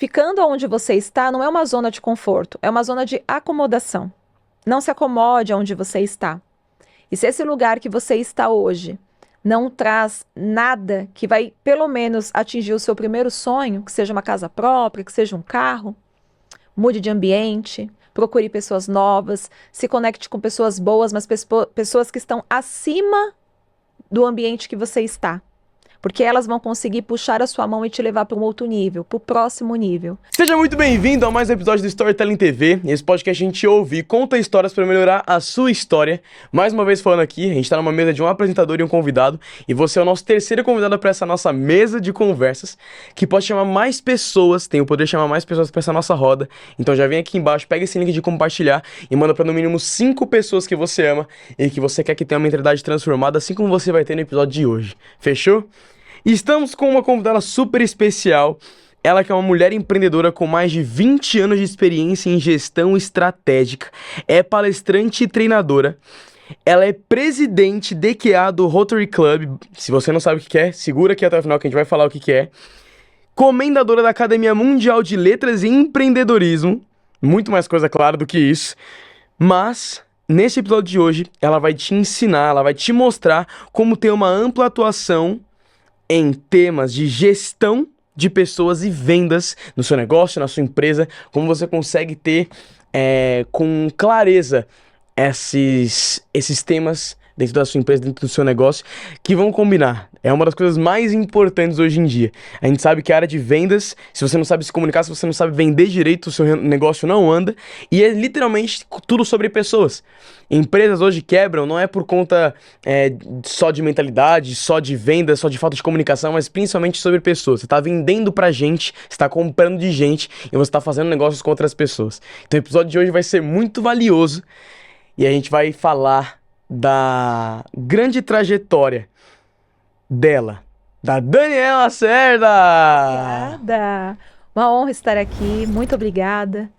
ficando onde você está não é uma zona de conforto, é uma zona de acomodação. Não se acomode onde você está. E se esse lugar que você está hoje não traz nada que vai, pelo menos, atingir o seu primeiro sonho, que seja uma casa própria, que seja um carro, mude de ambiente, procure pessoas novas, se conecte com pessoas boas, mas pessoas que estão acima do ambiente que você está. Porque elas vão conseguir puxar a sua mão e te levar para um outro nível, para o próximo nível. Seja muito bem-vindo a mais um episódio do Storytelling TV. Esse podcast a gente ouve e conta histórias para melhorar a sua história. Mais uma vez falando aqui, a gente está numa mesa de um apresentador e um convidado. E você é o nosso terceiro convidado para essa nossa mesa de conversas, que pode chamar mais pessoas, tem o poder de chamar mais pessoas para essa nossa roda. Então já vem aqui embaixo, pega esse link de compartilhar e manda para no mínimo 5 pessoas que você ama e que você quer que tenha uma mentalidade transformada, assim como você vai ter no episódio de hoje. Fechou? E estamos com uma convidada super especial, ela que é uma mulher empreendedora com mais de 20 anos de experiência em gestão estratégica, é palestrante e treinadora, ela é presidente DQA do Rotary Club, se você não sabe o que é, segura aqui até o final que a gente vai falar o que é, comendadora da Academia Mundial de Letras e Empreendedorismo, muito mais coisa clara do que isso, mas nesse episódio de hoje ela vai te ensinar, ela vai te mostrar como ter uma ampla atuação em temas de gestão de pessoas e vendas no seu negócio, na sua empresa, como você consegue ter com clareza esses temas dentro da sua empresa, dentro do seu negócio, que vão combinar. É uma das coisas mais importantes hoje em dia. A gente sabe que a área de vendas, se você não sabe se comunicar, se você não sabe vender direito, o seu negócio não anda, e é literalmente tudo sobre pessoas. Empresas hoje quebram, não é por conta só de mentalidade, só de venda, só de falta de comunicação, mas principalmente sobre pessoas. Você está vendendo pra gente, você está comprando de gente e você está fazendo negócios com outras pessoas. Então o episódio de hoje vai ser muito valioso e a gente vai falar da grande trajetória dela, da Daniela Lacerda! Obrigada! Uma honra estar aqui, muito obrigada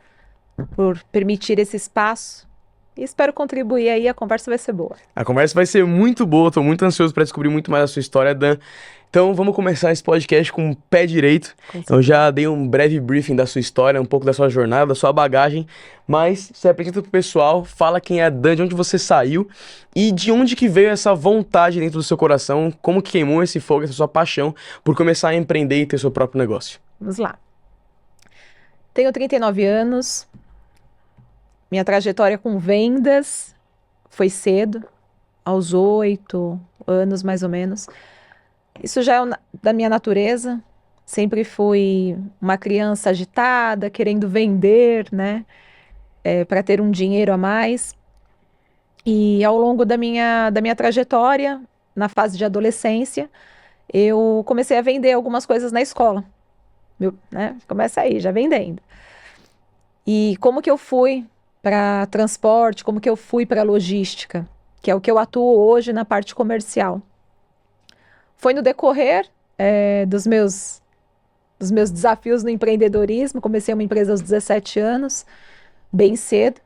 por permitir esse espaço. E espero contribuir aí, a conversa vai ser boa. A conversa vai ser muito boa, tô muito ansioso para descobrir muito mais da sua história, Dan. Então vamos começar esse podcast com o pé direito. Eu já dei um breve briefing da sua história, um pouco da sua jornada, da sua bagagem, mas você apresenta pro pessoal, fala quem é a Dan, de onde você saiu e de onde que veio essa vontade dentro do seu coração, como que queimou esse fogo, essa sua paixão por começar a empreender e ter seu próprio negócio. Vamos lá. Tenho 39 anos. Minha trajetória com vendas foi cedo, aos 8 anos mais ou menos. Isso já é da minha natureza. Sempre fui uma criança agitada, querendo vender, né? Para ter um dinheiro a mais. E ao longo da minha trajetória, na fase de adolescência, eu comecei a vender algumas coisas na escola. Né? Começa aí, já vendendo. E como que eu fui para transporte, como que eu fui para logística, que é o que eu atuo hoje na parte comercial. Foi no decorrer dos meus desafios no empreendedorismo. Comecei uma empresa aos 17 anos, bem cedo,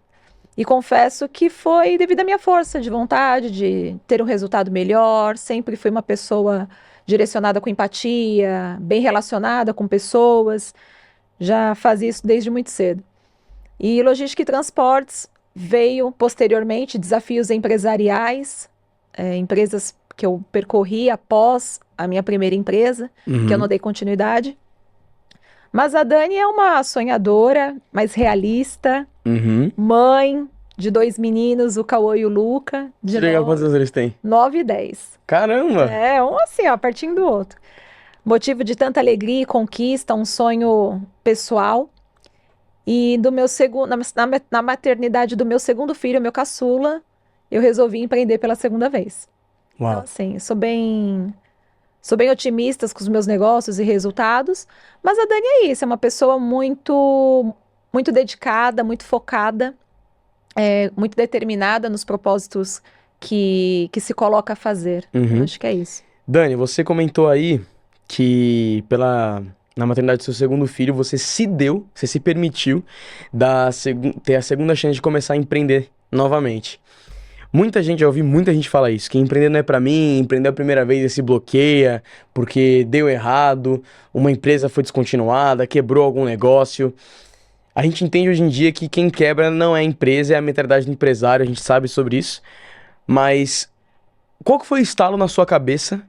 e confesso que foi devido à minha força de vontade de ter um resultado melhor. Sempre fui uma pessoa direcionada com empatia, bem relacionada com pessoas, já fazia isso desde muito cedo. E logística e transportes veio posteriormente, desafios empresariais, empresas que eu percorri após a minha primeira empresa, que eu não dei continuidade. Mas a Dani é uma sonhadora, mais realista, mãe de 2 meninos, o Cauã e o Luca. De legal, quantos anos eles têm? 9 e 10. Caramba! Um assim, ó, pertinho do outro. Motivo de tanta alegria e conquista, um sonho pessoal. E do meu na maternidade do meu segundo filho, meu caçula, eu resolvi empreender pela segunda vez. Uau. Então, assim, sou bem otimista com os meus negócios e resultados, mas a Dani é isso, é uma pessoa muito, muito dedicada, muito focada, muito determinada nos propósitos que se coloca a fazer. Eu acho que é isso. Dani, você comentou aí que na maternidade do seu segundo filho, você se permitiu ter a segunda chance de começar a empreender novamente. Muita gente, já ouvi muita gente falar isso, que empreender não é pra mim, empreender a primeira vez e se bloqueia, porque deu errado, uma empresa foi descontinuada, quebrou algum negócio. A gente entende hoje em dia que quem quebra não é a empresa, é a mentalidade do empresário, a gente sabe sobre isso. Mas qual que foi o estalo na sua cabeça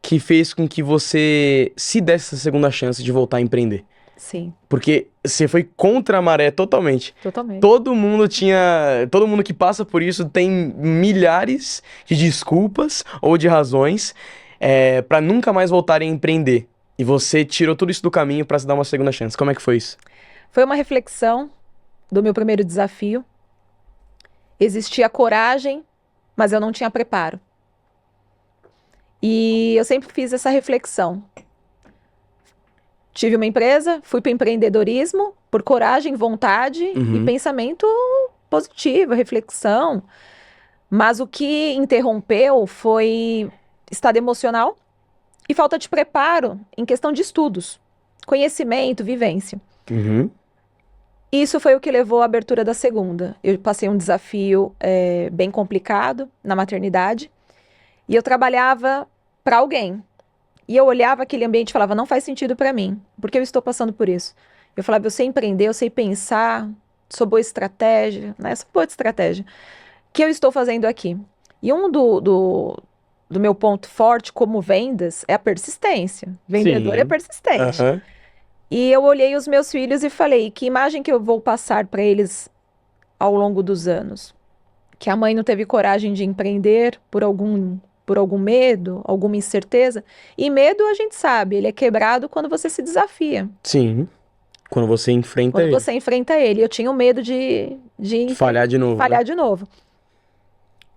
que fez com que você se desse essa segunda chance de voltar a empreender? Sim, Porque você foi contra a maré totalmente. totalmente. Todo mundo que passa por isso tem milhares de desculpas ou de razões para nunca mais voltarem a empreender. E você tirou tudo isso do caminho para se dar uma segunda chance. Como é que foi isso? Foi uma reflexão do meu primeiro desafio. Existia coragem, mas eu não tinha preparo. E eu sempre fiz essa reflexão. Tive uma empresa, fui para o empreendedorismo por coragem, vontade e pensamento positivo, reflexão. Mas o que interrompeu foi estado emocional e falta de preparo em questão de estudos, conhecimento, vivência. Uhum. Isso foi o que levou à abertura da segunda. Eu passei um desafio bem complicado na maternidade e eu trabalhava para alguém. E eu olhava aquele ambiente e falava, não faz sentido para mim, porque eu estou passando por isso. Eu falava, eu sei empreender, eu sei pensar, sou boa estratégia, né? Sou boa de estratégia. O que eu estou fazendo aqui? E um do meu ponto forte como vendas é a persistência. Vendedor Sim. é persistente. Aham. E eu olhei os meus filhos e falei, que imagem que eu vou passar para eles ao longo dos anos? Que a mãe não teve coragem de empreender por algum medo, alguma incerteza. E medo, a gente sabe, ele é quebrado quando você se desafia, Sim. Quando você enfrenta quando ele. você enfrenta ele. Eu tinha o medo de Falhar de novo, falhar né? de novo.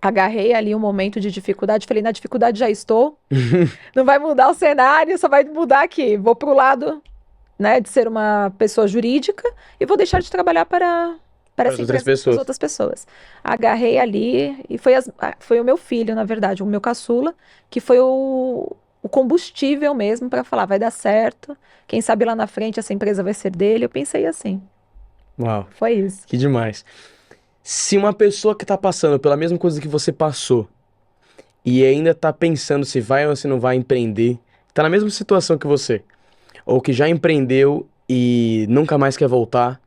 Agarrei ali um momento de dificuldade, falei, na dificuldade já estou, não vai mudar o cenário, só vai mudar aqui. Vou pro lado, né, de ser uma pessoa jurídica e vou deixar de trabalhar para Para as essa outras empresa, para as pessoas. outras pessoas. Agarrei ali e foi o meu filho, na verdade, o meu caçula, que foi o combustível mesmo para falar, vai dar certo, quem sabe lá na frente essa empresa vai ser dele. Eu pensei assim, Uau, foi isso. que demais. Se uma pessoa que tá passando pela mesma coisa que você passou e ainda tá pensando se vai ou se não vai empreender, tá na mesma situação que você, ou que já empreendeu e nunca mais quer voltar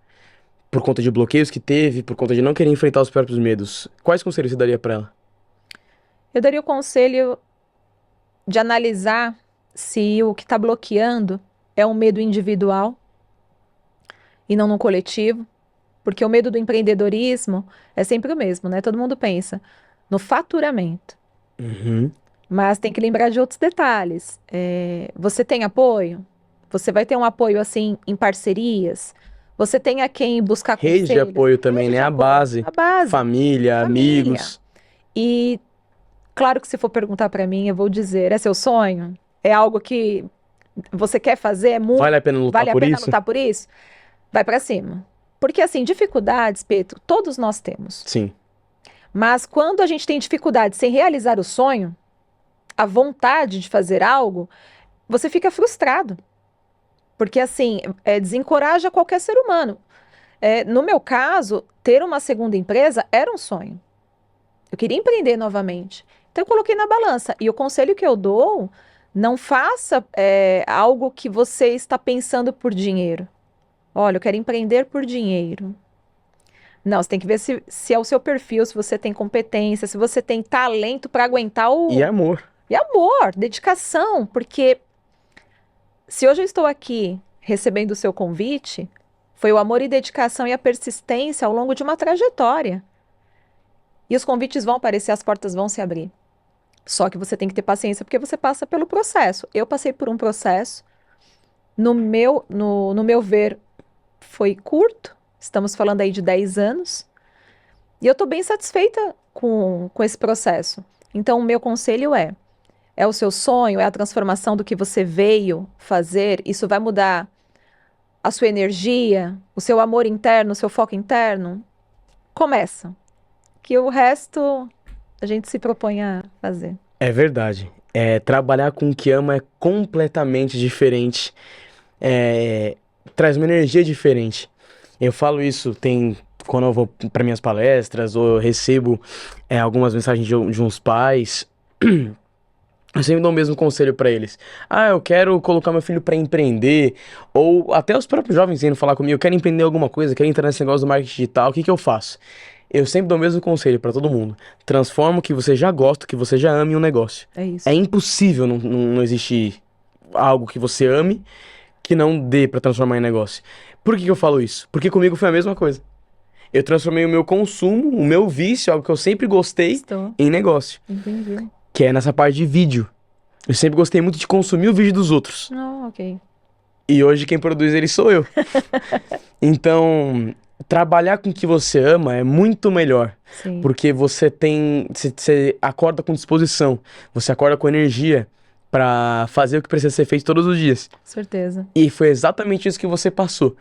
por conta de bloqueios que teve, por conta de não querer enfrentar os próprios medos, quais conselhos você daria pra ela? Eu daria o conselho de analisar se o que está bloqueando é um medo individual e não no coletivo, porque o medo do empreendedorismo é sempre o mesmo, né? Todo mundo pensa no faturamento, Uhum. mas tem que lembrar de outros detalhes. Você tem apoio? Você vai ter um apoio assim em parcerias? Você tem a quem buscar Rede de conselhos? apoio também, Rede né? de A apoio, base, a base, família, família. amigos. E claro que se for perguntar para mim, eu vou dizer, é seu sonho? É algo que você quer fazer? É muito, Vale a pena lutar vale a por pena isso? lutar por isso? Vai para cima. Porque assim, dificuldades, Pedro, todos nós temos. Sim. Mas quando a gente tem dificuldade sem realizar o sonho, a vontade de fazer algo, você fica frustrado. Porque assim, desencoraja qualquer ser humano. No meu caso, ter uma segunda empresa era um sonho. Eu queria empreender novamente. Então eu coloquei na balança. E o conselho que eu dou, não faça algo que você está pensando por dinheiro. Olha, eu quero empreender por dinheiro. Não, você tem que ver se é o seu perfil, se você tem competência, se você tem talento para aguentar E amor. E amor, dedicação, porque se hoje eu estou aqui recebendo o seu convite, foi o amor e dedicação e a persistência ao longo de uma trajetória. E os convites vão aparecer, as portas vão se abrir. Só que você tem que ter paciência porque você passa pelo processo. Eu passei por um processo, no meu ver, foi curto, estamos falando aí de 10 anos, e eu estou bem satisfeita com esse processo. Então, o meu conselho é o seu sonho, é a transformação do que você veio fazer, isso vai mudar a sua energia, o seu amor interno, o seu foco interno? Começa. Que o resto a gente se propõe a fazer. É verdade. Trabalhar com o que ama é completamente diferente. Traz uma energia diferente. Eu falo isso, tem quando eu vou para minhas palestras ou eu recebo algumas mensagens de uns pais, eu sempre dou o mesmo conselho para eles. Ah, eu quero colocar meu filho para empreender, ou até os próprios jovens vindo falar comigo, eu quero empreender alguma coisa, quero entrar nesse negócio do marketing digital, o que que eu faço? Eu sempre dou o mesmo conselho para todo mundo. Transforma o que você já gosta, o que você já ama em um negócio. É isso. É impossível não existir algo que você ame que não dê pra transformar em negócio. Por que que eu falo isso? Porque comigo foi a mesma coisa. Eu transformei o meu consumo, o meu vício, algo que eu sempre gostei, Estou. em negócio. Entendi. Que é nessa parte de vídeo. Eu sempre gostei muito de consumir o vídeo dos outros. Não, ok. E hoje quem produz ele sou eu. Então, trabalhar com o que você ama é muito melhor. Sim. Porque você acorda com disposição. Você acorda com energia pra fazer o que precisa ser feito todos os dias. Certeza. E foi exatamente isso que você passou.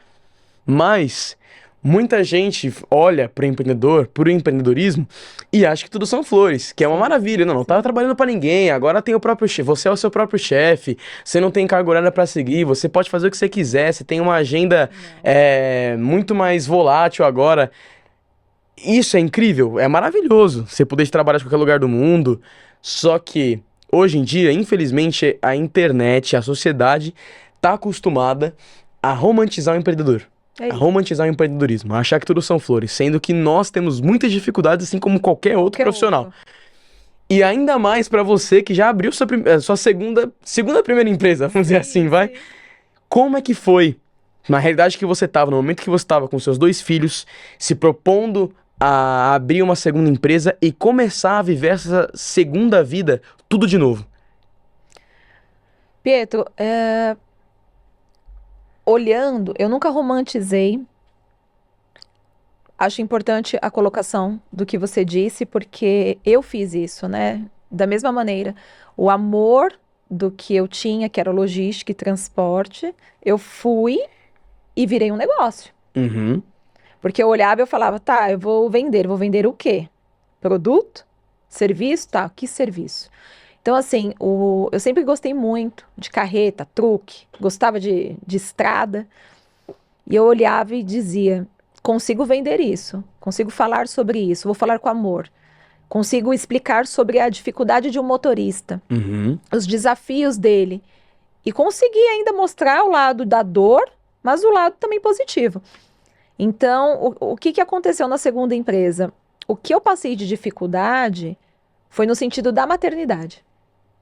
Mas muita gente olha para empreendedor, pro empreendedorismo e acha que tudo são flores, que é uma maravilha. Não tá trabalhando para ninguém, agora tem o próprio chefe, você é o seu próprio chefe, você não tem carga horária para seguir, você pode fazer o que você quiser, você tem uma agenda muito mais volátil agora. Isso é incrível, é maravilhoso, você poder trabalhar de qualquer lugar do mundo, só que hoje em dia, infelizmente, a internet, a sociedade tá acostumada a romantizar o empreendedor. É A isso. romantizar o empreendedorismo, a achar que tudo são flores, sendo que nós temos muitas dificuldades, assim como qualquer outro Qualquer profissional. outro. E ainda mais pra você que já abriu sua segunda primeira empresa, vamos dizer assim, vai? Sim. Como é que foi, na realidade que você estava, no momento que você estava com seus 2 filhos, se propondo a abrir uma segunda empresa e começar a viver essa segunda vida, tudo de novo? Pietro, olhando, eu nunca romantizei. Acho importante a colocação do que você disse, porque eu fiz isso, né? Da mesma maneira, o amor do que eu tinha, que era logística e transporte, eu fui e virei um negócio. Uhum. Porque eu olhava e eu falava, tá, eu vou vender o quê? Produto? Serviço? Tá, que serviço? Então, assim, eu sempre gostei muito de carreta, truque, gostava de estrada, e eu olhava e dizia, consigo vender isso, consigo falar sobre isso, vou falar com amor, consigo explicar sobre a dificuldade de um motorista, Uhum. os desafios dele, e consegui ainda mostrar o lado da dor, mas o lado também positivo. Então, o que que aconteceu na segunda empresa? O que eu passei de dificuldade foi no sentido da maternidade.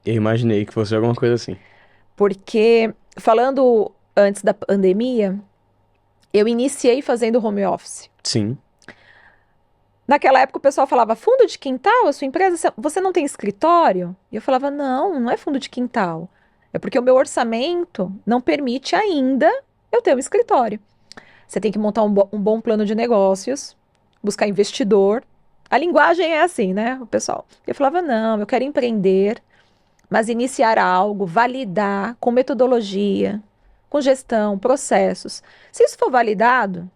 Eu imaginei que fosse alguma coisa assim. Porque, falando antes da pandemia, eu iniciei fazendo home office. Sim. Naquela época o pessoal falava, fundo de quintal, a sua empresa, você não tem escritório? E eu falava, não é fundo de quintal. É porque o meu orçamento não permite ainda eu ter um escritório. Você tem que montar um bom plano de negócios, buscar investidor. A linguagem é assim, né, o pessoal? Eu falava, não, eu quero empreender, mas iniciar algo, validar com metodologia, com gestão, processos. Se isso for validado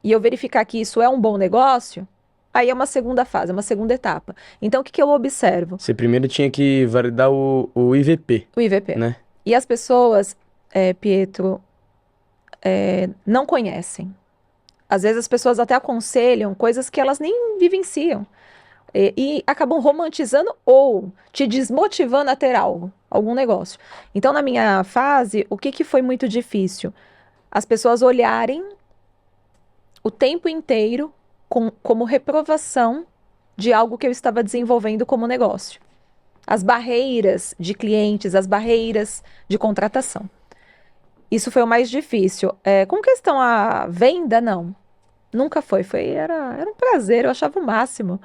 e eu verificar que isso é um bom negócio, aí é uma segunda fase, é uma segunda etapa. Então, o que que eu observo? Você primeiro tinha que validar o IVP, O IVP. né? E as pessoas, Pietro, não conhecem. Às vezes as pessoas até aconselham coisas que elas nem vivenciam. E acabam romantizando ou te desmotivando a ter algo, algum negócio. Então, na minha fase, o que que foi muito difícil? As pessoas olharem o tempo inteiro como reprovação de algo que eu estava desenvolvendo como negócio. As barreiras de clientes, as barreiras de contratação. Isso foi o mais difícil. Com questão à venda, não. Nunca foi. Era um prazer, eu achava o máximo.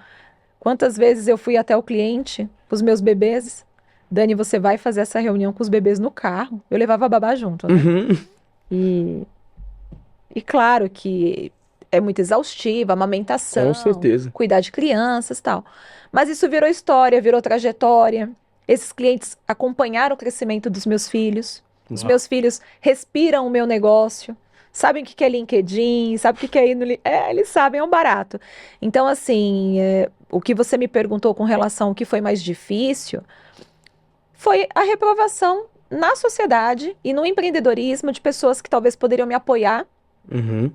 Quantas vezes eu fui até o cliente, com os meus bebês. Dani, você vai fazer essa reunião com os bebês no carro. Eu levava a babá junto, né? Uhum. E claro que é muito exaustiva, amamentação, Com certeza. cuidar de crianças e tal. Mas isso virou história, virou trajetória. Esses clientes acompanharam o crescimento dos meus filhos. Os Uau. meus filhos respiram o meu negócio. Sabem o que que é LinkedIn, sabem o que que é ir no... eles sabem, é um barato. Então, assim, o que você me perguntou com relação ao que foi mais difícil foi a reprovação na sociedade e no empreendedorismo de pessoas que talvez poderiam me apoiar, Uhum.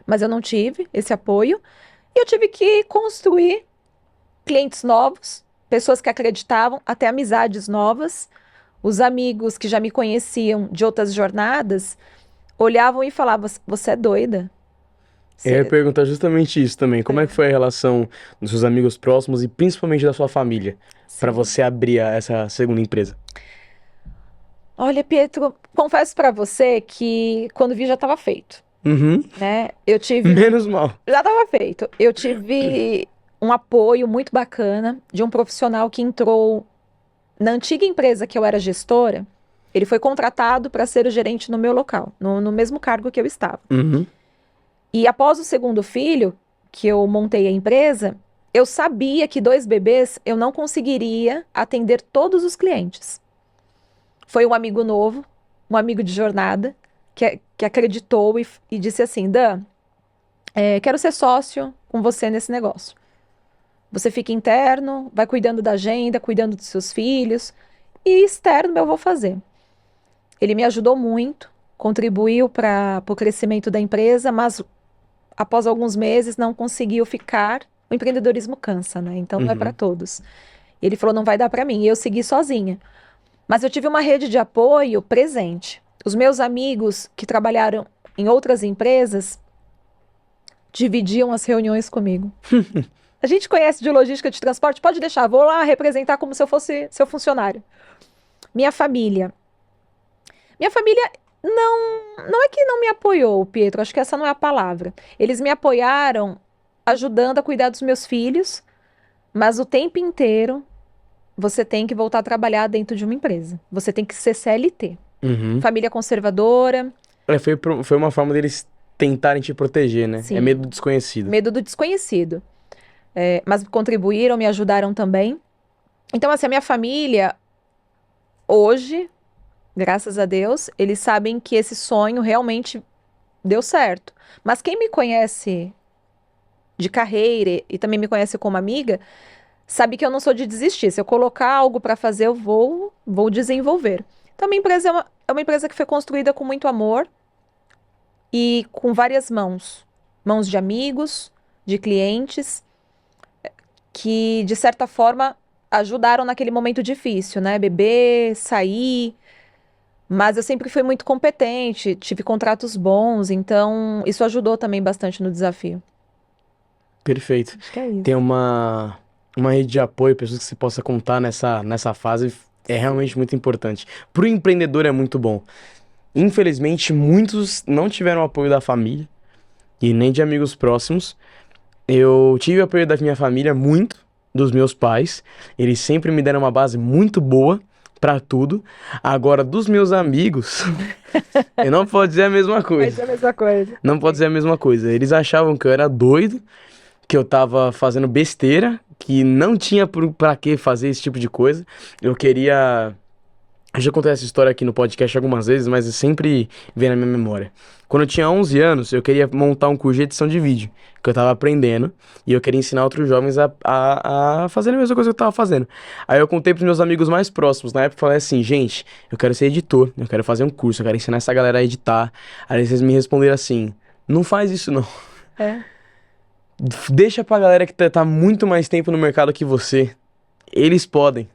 mas eu não tive esse apoio. E eu tive que construir clientes novos, pessoas que acreditavam, até amizades novas. Os amigos que já me conheciam de outras jornadas olhavam e falavam: Você é doida? Eu ia Você- perguntar justamente isso também. Como é que É, foi a relação dos seus amigos próximos e principalmente da sua família pra sim. você abrir essa segunda empresa? Olha, Pietro, confesso pra você que quando vi já estava feito, Uhum. né? Eu tive Menos mal. Já estava feito. Eu tive um apoio muito bacana de um profissional que entrou na antiga empresa que eu era gestora. Ele foi contratado para ser o gerente no meu local, no mesmo cargo que eu estava. Uhum. E após o segundo filho, que eu montei a empresa, eu sabia que 2 bebês eu não conseguiria atender todos os clientes. Foi um amigo novo, um amigo de jornada, que acreditou e disse assim: Dan, quero ser sócio com você nesse negócio. Você fica interno, vai cuidando da agenda, cuidando dos seus filhos, e externo eu vou fazer. Ele me ajudou muito, contribuiu para o crescimento da empresa, mas após alguns meses não conseguiu ficar. O empreendedorismo cansa, né? Então não é para Uhum. todos. Ele falou: não vai dar para mim. E eu segui sozinha. Mas eu tive uma rede de apoio presente. Os meus amigos que trabalharam em outras empresas dividiam as reuniões comigo. A gente conhece de logística de transporte, pode deixar, vou lá representar como se eu fosse seu funcionário. Minha família. Minha família não é que não me apoiou, Pietro, acho que essa não é a palavra. Eles me apoiaram ajudando a cuidar dos meus filhos, mas o tempo inteiro você tem que voltar a trabalhar dentro de uma empresa. Você tem que ser CLT. Uhum. Família conservadora, Foi uma forma deles tentarem te proteger, né? É sim, medo do desconhecido. medo do desconhecido. Mas contribuíram, me ajudaram também. Então, assim, a minha família, hoje, graças a Deus, eles sabem que esse sonho realmente deu certo. Mas quem me conhece de carreira e também me conhece como amiga, sabe que eu não sou de desistir. Se eu colocar algo para fazer, eu vou desenvolver. Então, a minha empresa é uma empresa que foi construída com muito amor e com várias mãos. Mãos de amigos, de clientes, que, de certa forma, ajudaram naquele momento difícil, né? Beber, sair. Mas eu sempre fui muito competente, tive contratos bons, então isso ajudou também bastante no desafio. Perfeito. Acho que é Ter isso. uma rede de apoio, pessoas que você possa contar nessa fase é Sim. realmente muito importante. Pro empreendedor é muito bom. Infelizmente, muitos não tiveram apoio da família e nem de amigos próximos. Eu tive apoio da minha família, muito, dos meus pais. Eles sempre me deram uma base muito boa pra tudo. Agora, dos meus amigos, eu não posso dizer a mesma Mas é coisa. a mesma coisa. Não pode Sim. dizer a mesma coisa. Eles achavam que eu era doido, que eu tava fazendo besteira, que não tinha pra que fazer esse tipo de coisa. Eu queria. Eu já contei essa história aqui no podcast algumas vezes, mas sempre vem na minha memória. Quando eu tinha 11 anos, eu queria montar um curso de edição de vídeo, que eu tava aprendendo, e eu queria ensinar outros jovens a fazer a mesma coisa que eu tava fazendo. Aí eu contei pros meus amigos mais próximos, na época, falei assim: gente, eu quero ser editor, eu quero fazer um curso, eu quero ensinar essa galera a editar. Aí vocês me responderam assim: não faz isso não. É. Deixa pra galera que tá muito mais tempo no mercado que você. Eles podem.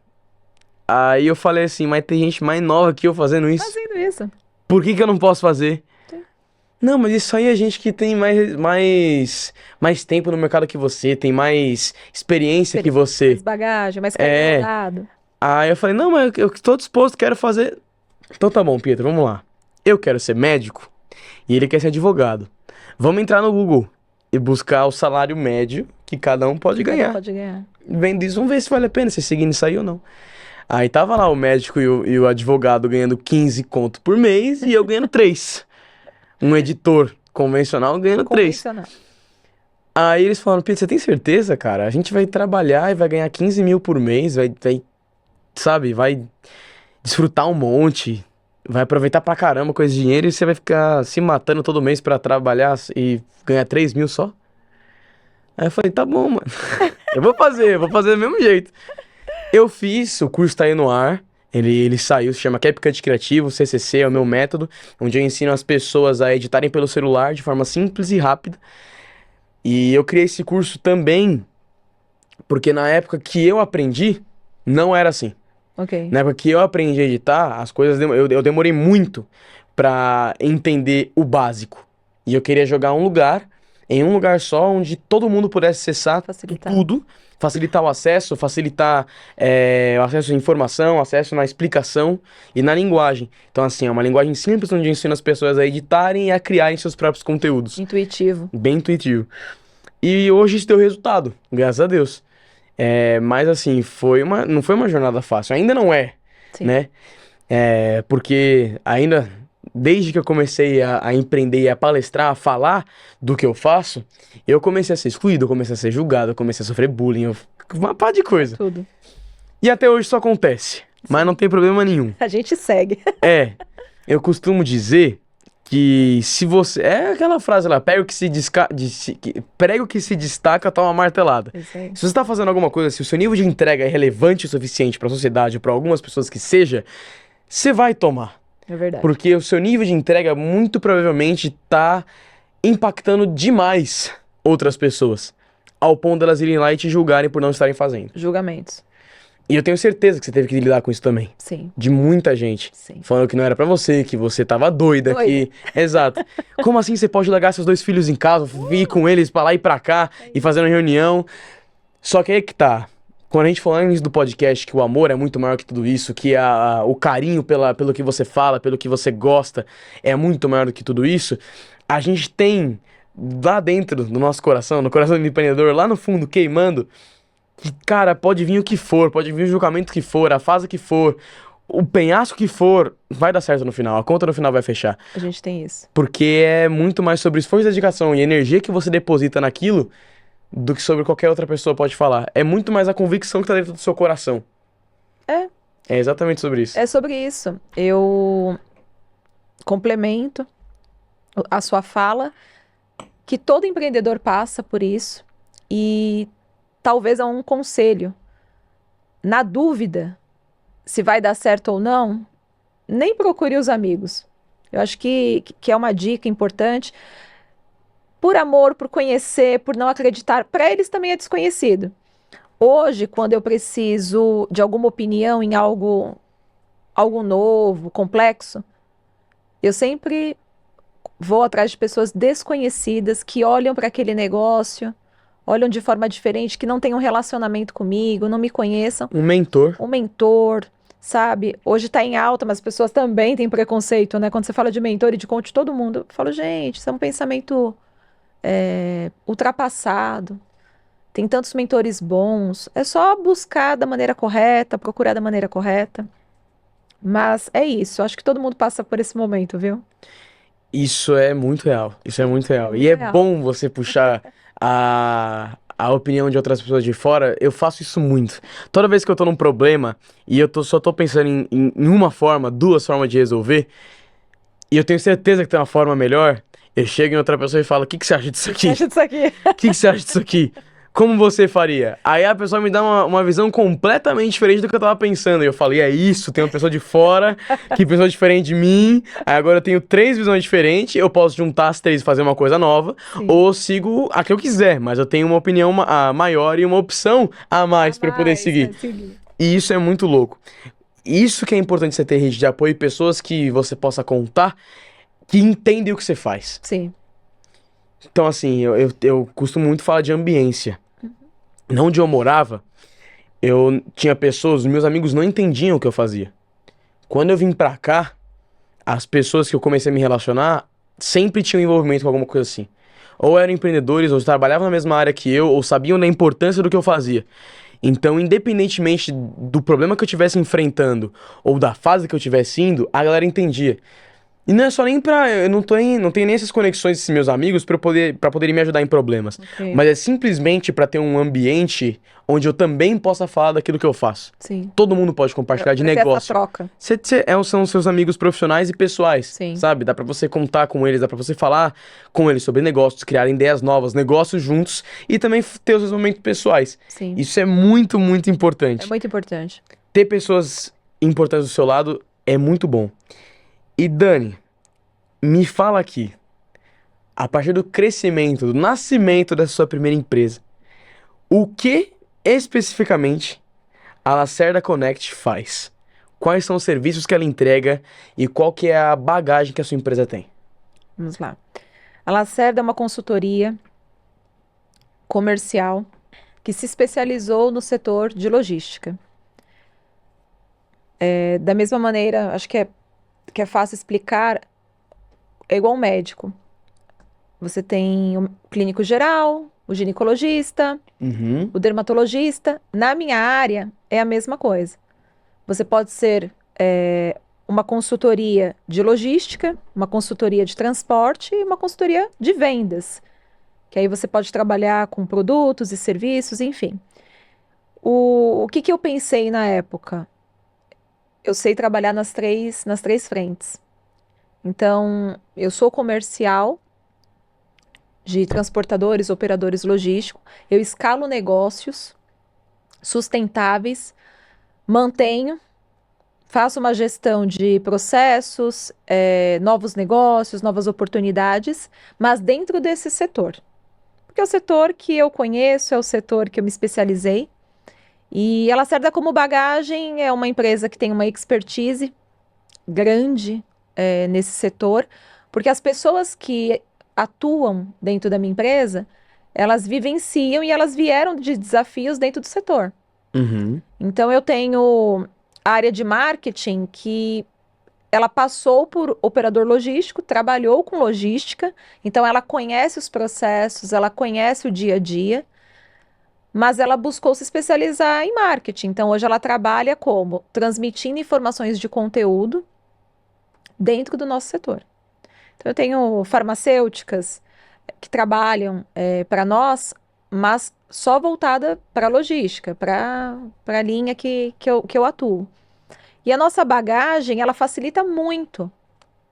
Aí eu falei assim, mas tem gente mais nova que eu fazendo isso. Fazendo isso. Por que que eu não posso fazer? Sim. Não, mas isso aí é gente que tem mais tempo no mercado que você, tem mais experiência que Mais você. bagagem, mais caminho É. andado. Aí eu falei, não, mas eu tô disposto, quero fazer. Então tá bom, Pietro, vamos lá. Eu quero ser médico e ele quer ser advogado. Vamos entrar no Google e buscar o salário médio que cada um pode Que cada um ganhar. pode ganhar. Vendo isso, vamos ver se vale a pena você seguir nisso aí ou não. Aí tava lá o médico e o advogado ganhando 15 conto por mês e eu ganhando 3. Um editor convencional ganhando 3. Convencional. Aí eles falaram, Pedro, você tem certeza, cara? A gente vai trabalhar e vai ganhar 15 mil por mês, sabe, vai desfrutar um monte, vai aproveitar pra caramba com esse dinheiro e você vai ficar se matando todo mês pra trabalhar e ganhar 3 mil só? Aí eu falei, tá bom, mano. Eu vou fazer do mesmo jeito. Eu fiz, o curso tá aí no ar. Ele saiu, se chama CapCut Criativo, CCC, é o meu método, onde eu ensino as pessoas a editarem pelo celular de forma simples e rápida. E eu criei esse curso também porque na época que eu aprendi, não era assim. Ok. Na época que eu aprendi a editar, as coisas eu demorei muito pra entender o básico. E eu queria jogar em um lugar só, onde todo mundo pudesse acessar Facilitar. tudo, facilitar o acesso, facilitar o acesso à informação, acesso na explicação e na linguagem. Então, assim, é uma linguagem simples onde eu ensino as pessoas a editarem e a criarem seus próprios conteúdos. Intuitivo. Bem intuitivo. E hoje isso deu resultado, graças a Deus. Mas assim, não foi uma jornada fácil, ainda não é, Sim. né? Porque ainda, desde que eu comecei a empreender e a palestrar, a falar do que eu faço, eu comecei a ser excluído, eu comecei a ser julgado, eu comecei a sofrer bullying, uma par de coisa. Tudo. E até hoje isso acontece, mas não tem problema nenhum. A gente segue. Eu costumo dizer que se você... É aquela frase lá, prego que se destaca, toma martelada. Isso aí. Se você está fazendo alguma coisa, se o seu nível de entrega é relevante o suficiente para a sociedade, para algumas pessoas que seja, você vai tomar. É verdade. Porque o seu nível de entrega muito provavelmente está impactando demais outras pessoas, ao ponto delas irem lá e te julgarem por não estarem fazendo. Julgamentos. E eu tenho certeza que você teve que lidar com isso também. Sim. De muita gente. Sim. Falando que não era pra você, que você tava doida, que... Exato. Como assim você pode largar seus 2 filhos em casa, ir com eles pra lá e pra cá, e fazendo reunião? Só que aí que tá. Quando a gente falou antes do podcast que o amor é muito maior que tudo isso, que o carinho pelo que você fala, pelo que você gosta, é muito maior do que tudo isso, a gente tem lá dentro do nosso coração, no coração do empreendedor, lá no fundo, queimando, que, cara, pode vir o que for, pode vir o julgamento que for, a fase que for, o penhasco que for, vai dar certo no final, a conta no final vai fechar. A gente tem isso. Porque é muito mais sobre esforço, dedicação e energia que você deposita naquilo do que sobre qualquer outra pessoa pode falar. É muito mais a convicção que tá dentro do seu coração. É. É exatamente sobre isso. É sobre isso. Eu complemento a sua fala, que todo empreendedor passa por isso, e talvez é um conselho. Na dúvida se vai dar certo ou não, nem procure os amigos. Eu acho que é uma dica importante. Por amor, por conhecer, por não acreditar, para eles também é desconhecido. Hoje, quando eu preciso de alguma opinião em algo novo, complexo, eu sempre vou atrás de pessoas desconhecidas que olham para aquele negócio, olham de forma diferente, que não têm um relacionamento comigo, não me conheçam. Um mentor. Um mentor, sabe? Hoje tá em alta, mas as pessoas também têm preconceito, né? Quando você fala de mentor e de coach, todo mundo fala, gente, isso é um pensamento ultrapassado. Tem tantos mentores bons. É só buscar da maneira correta, procurar da maneira correta. Mas é isso. Acho que todo mundo passa por esse momento, viu? Isso é muito real. Isso é muito real. E é bom você puxar a opinião de outras pessoas de fora. Eu faço isso muito. Toda vez que eu tô num problema e só tô pensando em uma forma, 2 formas de resolver, e eu tenho certeza que tem uma forma melhor, eu chego em outra pessoa e falo, o que você acha disso aqui? Acha disso aqui? O que você acha disso aqui? Como você faria? Aí a pessoa me dá uma visão completamente diferente do que eu tava pensando. E eu falei, é isso, tem uma pessoa de fora que pensou diferente de mim. Aí agora eu tenho 3 visões diferentes. Eu posso juntar as 3 e fazer uma coisa nova. Sim. Ou sigo a que eu quiser. Mas eu tenho uma opinião maior e uma opção a mais pra eu poder seguir. E isso é muito louco. Isso que é importante você ter rede de apoio e pessoas que você possa contar que entendem o que você faz. Sim. Então, assim, eu costumo muito falar de ambiência. Não onde eu morava, eu tinha pessoas, meus amigos não entendiam o que eu fazia. Quando eu vim pra cá, as pessoas que eu comecei a me relacionar sempre tinham envolvimento com alguma coisa assim. Ou eram empreendedores, ou trabalhavam na mesma área que eu, ou sabiam da importância do que eu fazia. Então, independentemente do problema que eu estivesse enfrentando, ou da fase que eu estivesse indo, a galera entendia. E não é só nem pra... Eu não tenho nem essas conexões desses meus amigos pra poderem me ajudar em problemas. Okay. Mas é simplesmente pra ter um ambiente onde eu também possa falar daquilo que eu faço. Sim. Todo mundo pode compartilhar de negócio. Essa troca. São seus amigos profissionais e pessoais. Sim. Sabe? Dá pra você contar com eles, dá pra você falar com eles sobre negócios, criar ideias novas, negócios juntos e também ter os seus momentos pessoais. Sim. Isso é muito, muito importante. É muito importante. Ter pessoas importantes do seu lado é muito bom. E Dani, me fala aqui, a partir do crescimento, do nascimento dessa sua primeira empresa, o que especificamente a Lacerda Connect faz? Quais são os serviços que ela entrega e qual que é a bagagem que a sua empresa tem? Vamos lá. A Lacerda é uma consultoria comercial que se especializou no setor de logística. Da mesma maneira, acho que é fácil explicar, é igual um médico. Você tem o clínico geral, o ginecologista, Uhum, o dermatologista. Na minha área, é a mesma coisa. Você pode ser uma consultoria de logística, uma consultoria de transporte e uma consultoria de vendas. Que aí você pode trabalhar com produtos e serviços, enfim. O que eu pensei na época? Eu sei trabalhar nas três frentes. Então, eu sou comercial de transportadores, operadores logísticos. Eu escalo negócios sustentáveis, mantenho, faço uma gestão de processos, novos negócios, novas oportunidades, mas dentro desse setor. Porque é o setor que eu conheço, é o setor que eu me especializei. E ela serve como bagagem, é uma empresa que tem uma expertise grande nesse setor, porque as pessoas que atuam dentro da minha empresa, elas vivenciam e elas vieram de desafios dentro do setor. uhum, Então eu tenho a área de marketing que ela passou por operador logístico, trabalhou com logística, então ela conhece os processos, ela conhece o dia a dia, mas ela buscou se especializar em marketing. Então hoje ela trabalha como transmitindo informações de conteúdo dentro do nosso setor. Então eu tenho farmacêuticas que trabalham para nós, mas só voltada para a logística, para a linha que eu atuo. E a nossa bagagem, ela facilita muito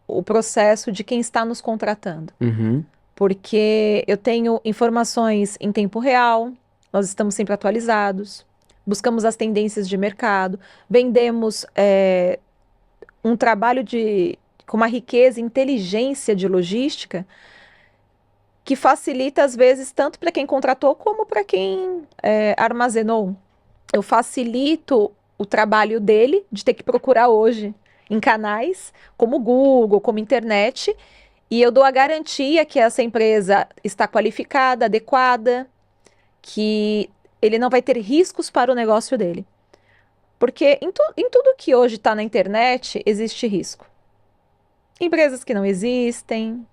o processo de quem está nos contratando, uhum, porque eu tenho informações em tempo real, nós estamos sempre atualizados, buscamos as tendências de mercado, vendemos um trabalho com uma riqueza e inteligência de logística que facilita, às vezes, tanto para quem contratou como para quem armazenou. Eu facilito o trabalho dele de ter que procurar hoje em canais como Google, como internet, e eu dou a garantia que essa empresa está qualificada, adequada, que ele não vai ter riscos para o negócio dele. Porque em tudo que hoje está na internet existe risco. Empresas que não existem,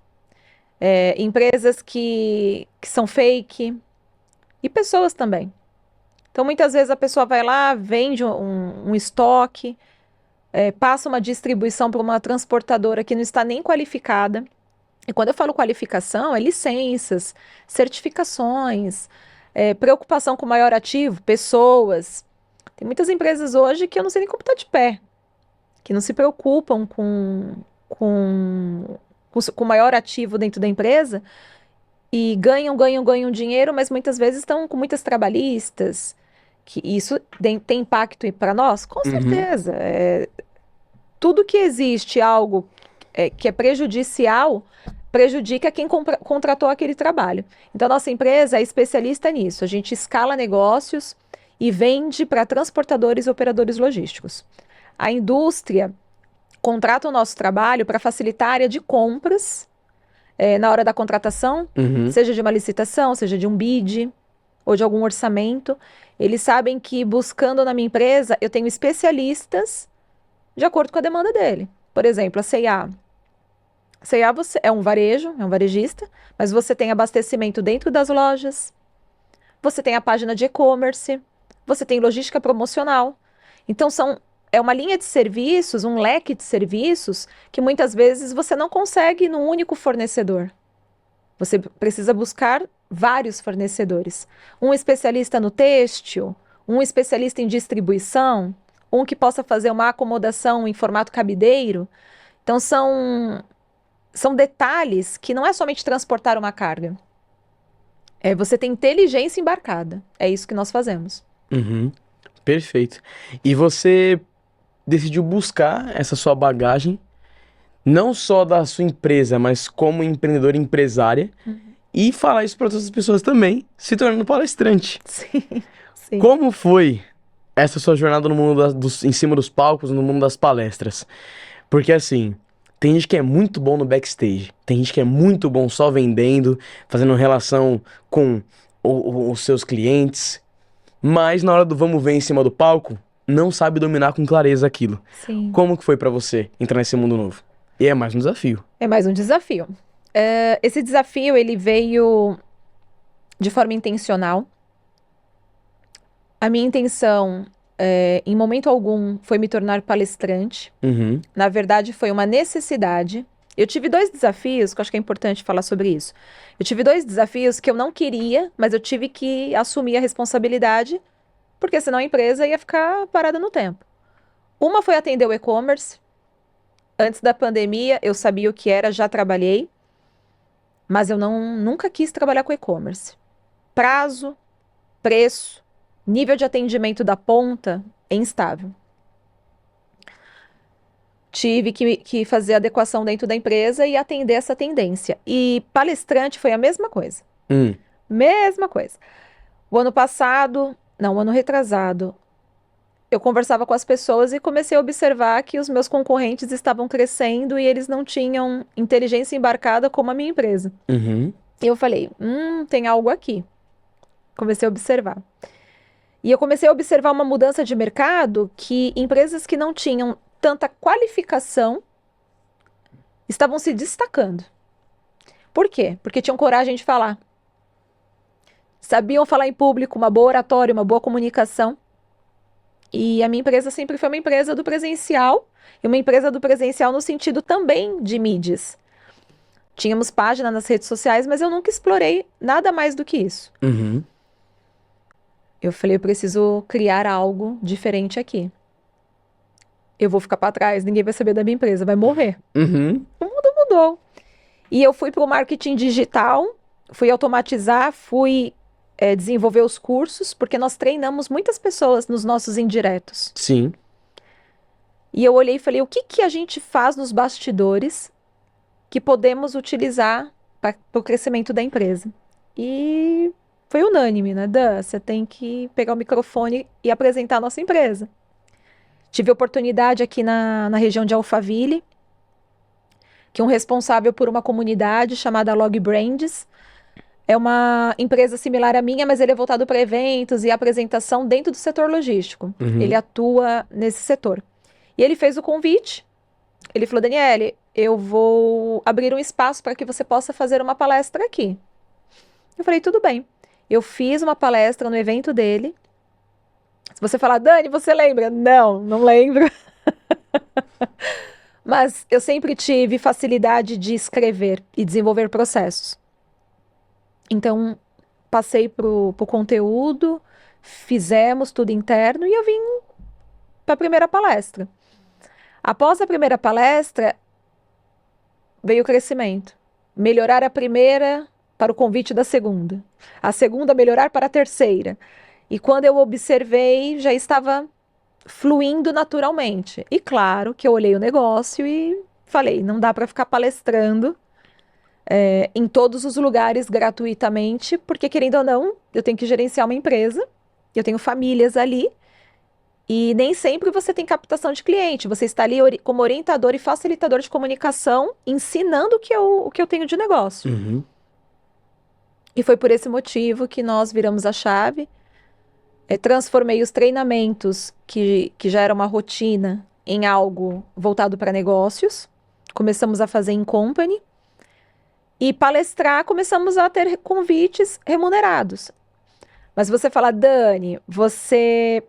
empresas que são fake e pessoas também. Então, muitas vezes a pessoa vai lá, vende um estoque, passa uma distribuição para uma transportadora que não está nem qualificada. E quando eu falo qualificação, é licenças, certificações, preocupação com o maior ativo, pessoas. Tem muitas empresas hoje que eu não sei nem como está de pé, que não se preocupam com o maior ativo dentro da empresa e ganham dinheiro, mas muitas vezes estão com muitas trabalhistas, que isso tem impacto para nós? Com uhum, certeza. Tudo que existe algo que é prejudicial, prejudica quem contratou aquele trabalho. Então, nossa empresa é especialista nisso. A gente escala negócios e vende para transportadores e operadores logísticos. A indústria contrata o nosso trabalho para facilitar a área de compras na hora da contratação, uhum. seja de uma licitação, seja de um bid ou de algum orçamento. Eles sabem que buscando na minha empresa, eu tenho especialistas de acordo com a demanda dele. Por exemplo, a C&A. A C&A é um varejo, é um varejista, mas você tem abastecimento dentro das lojas, você tem a página de e-commerce, você tem logística promocional. Então, é uma linha de serviços, um leque de serviços que muitas vezes você não consegue num único fornecedor. Você precisa buscar vários fornecedores. Um especialista no têxtil, um especialista em distribuição, um que possa fazer uma acomodação em formato cabideiro. Então, são detalhes que não é somente transportar uma carga. Você tem inteligência embarcada. É isso que nós fazemos. Uhum. Perfeito. E você decidiu buscar essa sua bagagem, não só da sua empresa, mas como empreendedora e empresária, e falar isso para outras pessoas também, se tornando palestrante. Sim, sim. Como foi essa sua jornada no mundo em cima dos palcos, no mundo das palestras? Porque assim, tem gente que é muito bom no backstage, tem gente que é muito bom só vendendo, fazendo relação com os seus clientes, mas na hora do vamos ver em cima do palco, não sabe dominar com clareza aquilo. Sim. Como que foi pra você entrar nesse mundo novo? E é mais um desafio. É mais um desafio. Esse desafio, ele veio de forma intencional. A minha intenção, em momento algum, foi me tornar palestrante. Uhum, Na verdade, foi uma necessidade. Eu tive dois desafios, que eu acho que é importante falar sobre isso. Eu tive dois desafios que eu não queria, mas eu tive que assumir a responsabilidade, porque senão a empresa ia ficar parada no tempo. Uma foi atender o e-commerce. Antes da pandemia, eu sabia o que era, já trabalhei, mas eu nunca quis trabalhar com e-commerce. Prazo, preço, nível de atendimento da ponta é instável. Tive que fazer adequação dentro da empresa e atender essa tendência. E palestrante foi a mesma coisa. hum, Mesma coisa. O ano retrasado, eu conversava com as pessoas e comecei a observar que os meus concorrentes estavam crescendo e eles não tinham inteligência embarcada como a minha empresa. uhum, E eu falei, tem algo aqui. Comecei a observar. E eu comecei a observar uma mudança de mercado que empresas que não tinham tanta qualificação estavam se destacando. Por quê? Porque tinham coragem de falar. Sabiam falar em público, uma boa oratória, uma boa comunicação. E a minha empresa sempre foi uma empresa do presencial, e uma empresa do presencial no sentido também de mídias. Tínhamos página nas redes sociais, mas eu nunca explorei nada mais do que isso. uhum, Eu falei, eu preciso criar algo diferente aqui. Eu vou ficar para trás, ninguém vai saber da minha empresa, vai morrer. uhum, O mundo mudou. E eu fui para o marketing digital, fui automatizar, fui desenvolver os cursos, porque nós treinamos muitas pessoas nos nossos indiretos. sim, E eu olhei e falei, o que que a gente faz nos bastidores que podemos utilizar para o crescimento da empresa? E foi unânime, né? Dan, você tem que pegar o microfone e apresentar a nossa empresa. Tive oportunidade aqui na região de Alphaville, que um responsável por uma comunidade chamada Log Brands. É uma empresa similar à minha, mas ele é voltado para eventos e apresentação dentro do setor logístico. Ele uhum, atua nesse setor. E ele fez o convite. Ele falou, Daniele, eu vou abrir um espaço para que você possa fazer uma palestra aqui. Eu falei, tudo bem. Eu fiz uma palestra no evento dele. Se você falar, Dani, você lembra? Não, não lembro. Mas eu sempre tive facilidade de escrever e desenvolver processos. Então, passei pro conteúdo, fizemos tudo interno e eu vim para a primeira palestra. Após a primeira palestra, veio o crescimento. Melhorar a primeira para o convite da segunda. A segunda, melhorar para a terceira. E quando eu observei, já estava fluindo naturalmente. E claro que eu olhei o negócio e falei, não dá para ficar palestrando em todos os lugares gratuitamente, porque querendo ou não, eu tenho que gerenciar uma empresa, eu tenho famílias ali, e nem sempre você tem captação de cliente. Você está ali como orientador e facilitador de comunicação, ensinando o que eu tenho de negócio. uhum, E foi por esse motivo que nós viramos a chave. Transformei os treinamentos, que já era uma rotina, em algo voltado para negócios. Começamos a fazer em company. E palestrar, começamos a ter convites remunerados. Mas você fala, Dani, você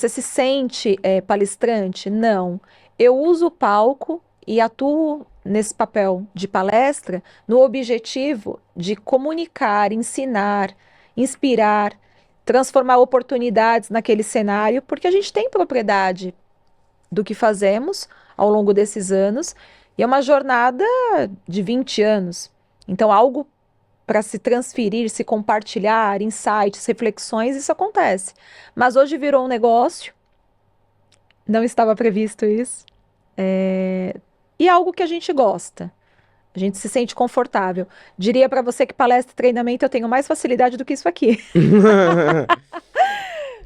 se sente palestrante? Não. Eu uso o palco e atuo nesse papel de palestra no objetivo de comunicar, ensinar, inspirar, transformar oportunidades naquele cenário, porque a gente tem propriedade do que fazemos ao longo desses anos, e é uma jornada de 20 anos. Então, algo para se transferir, se compartilhar, insights, reflexões, isso acontece. Mas hoje virou um negócio Não estava previsto isso. E é algo que a gente gosta. A gente se sente confortável. Diria para você que palestra e treinamento eu tenho mais facilidade do que isso aqui.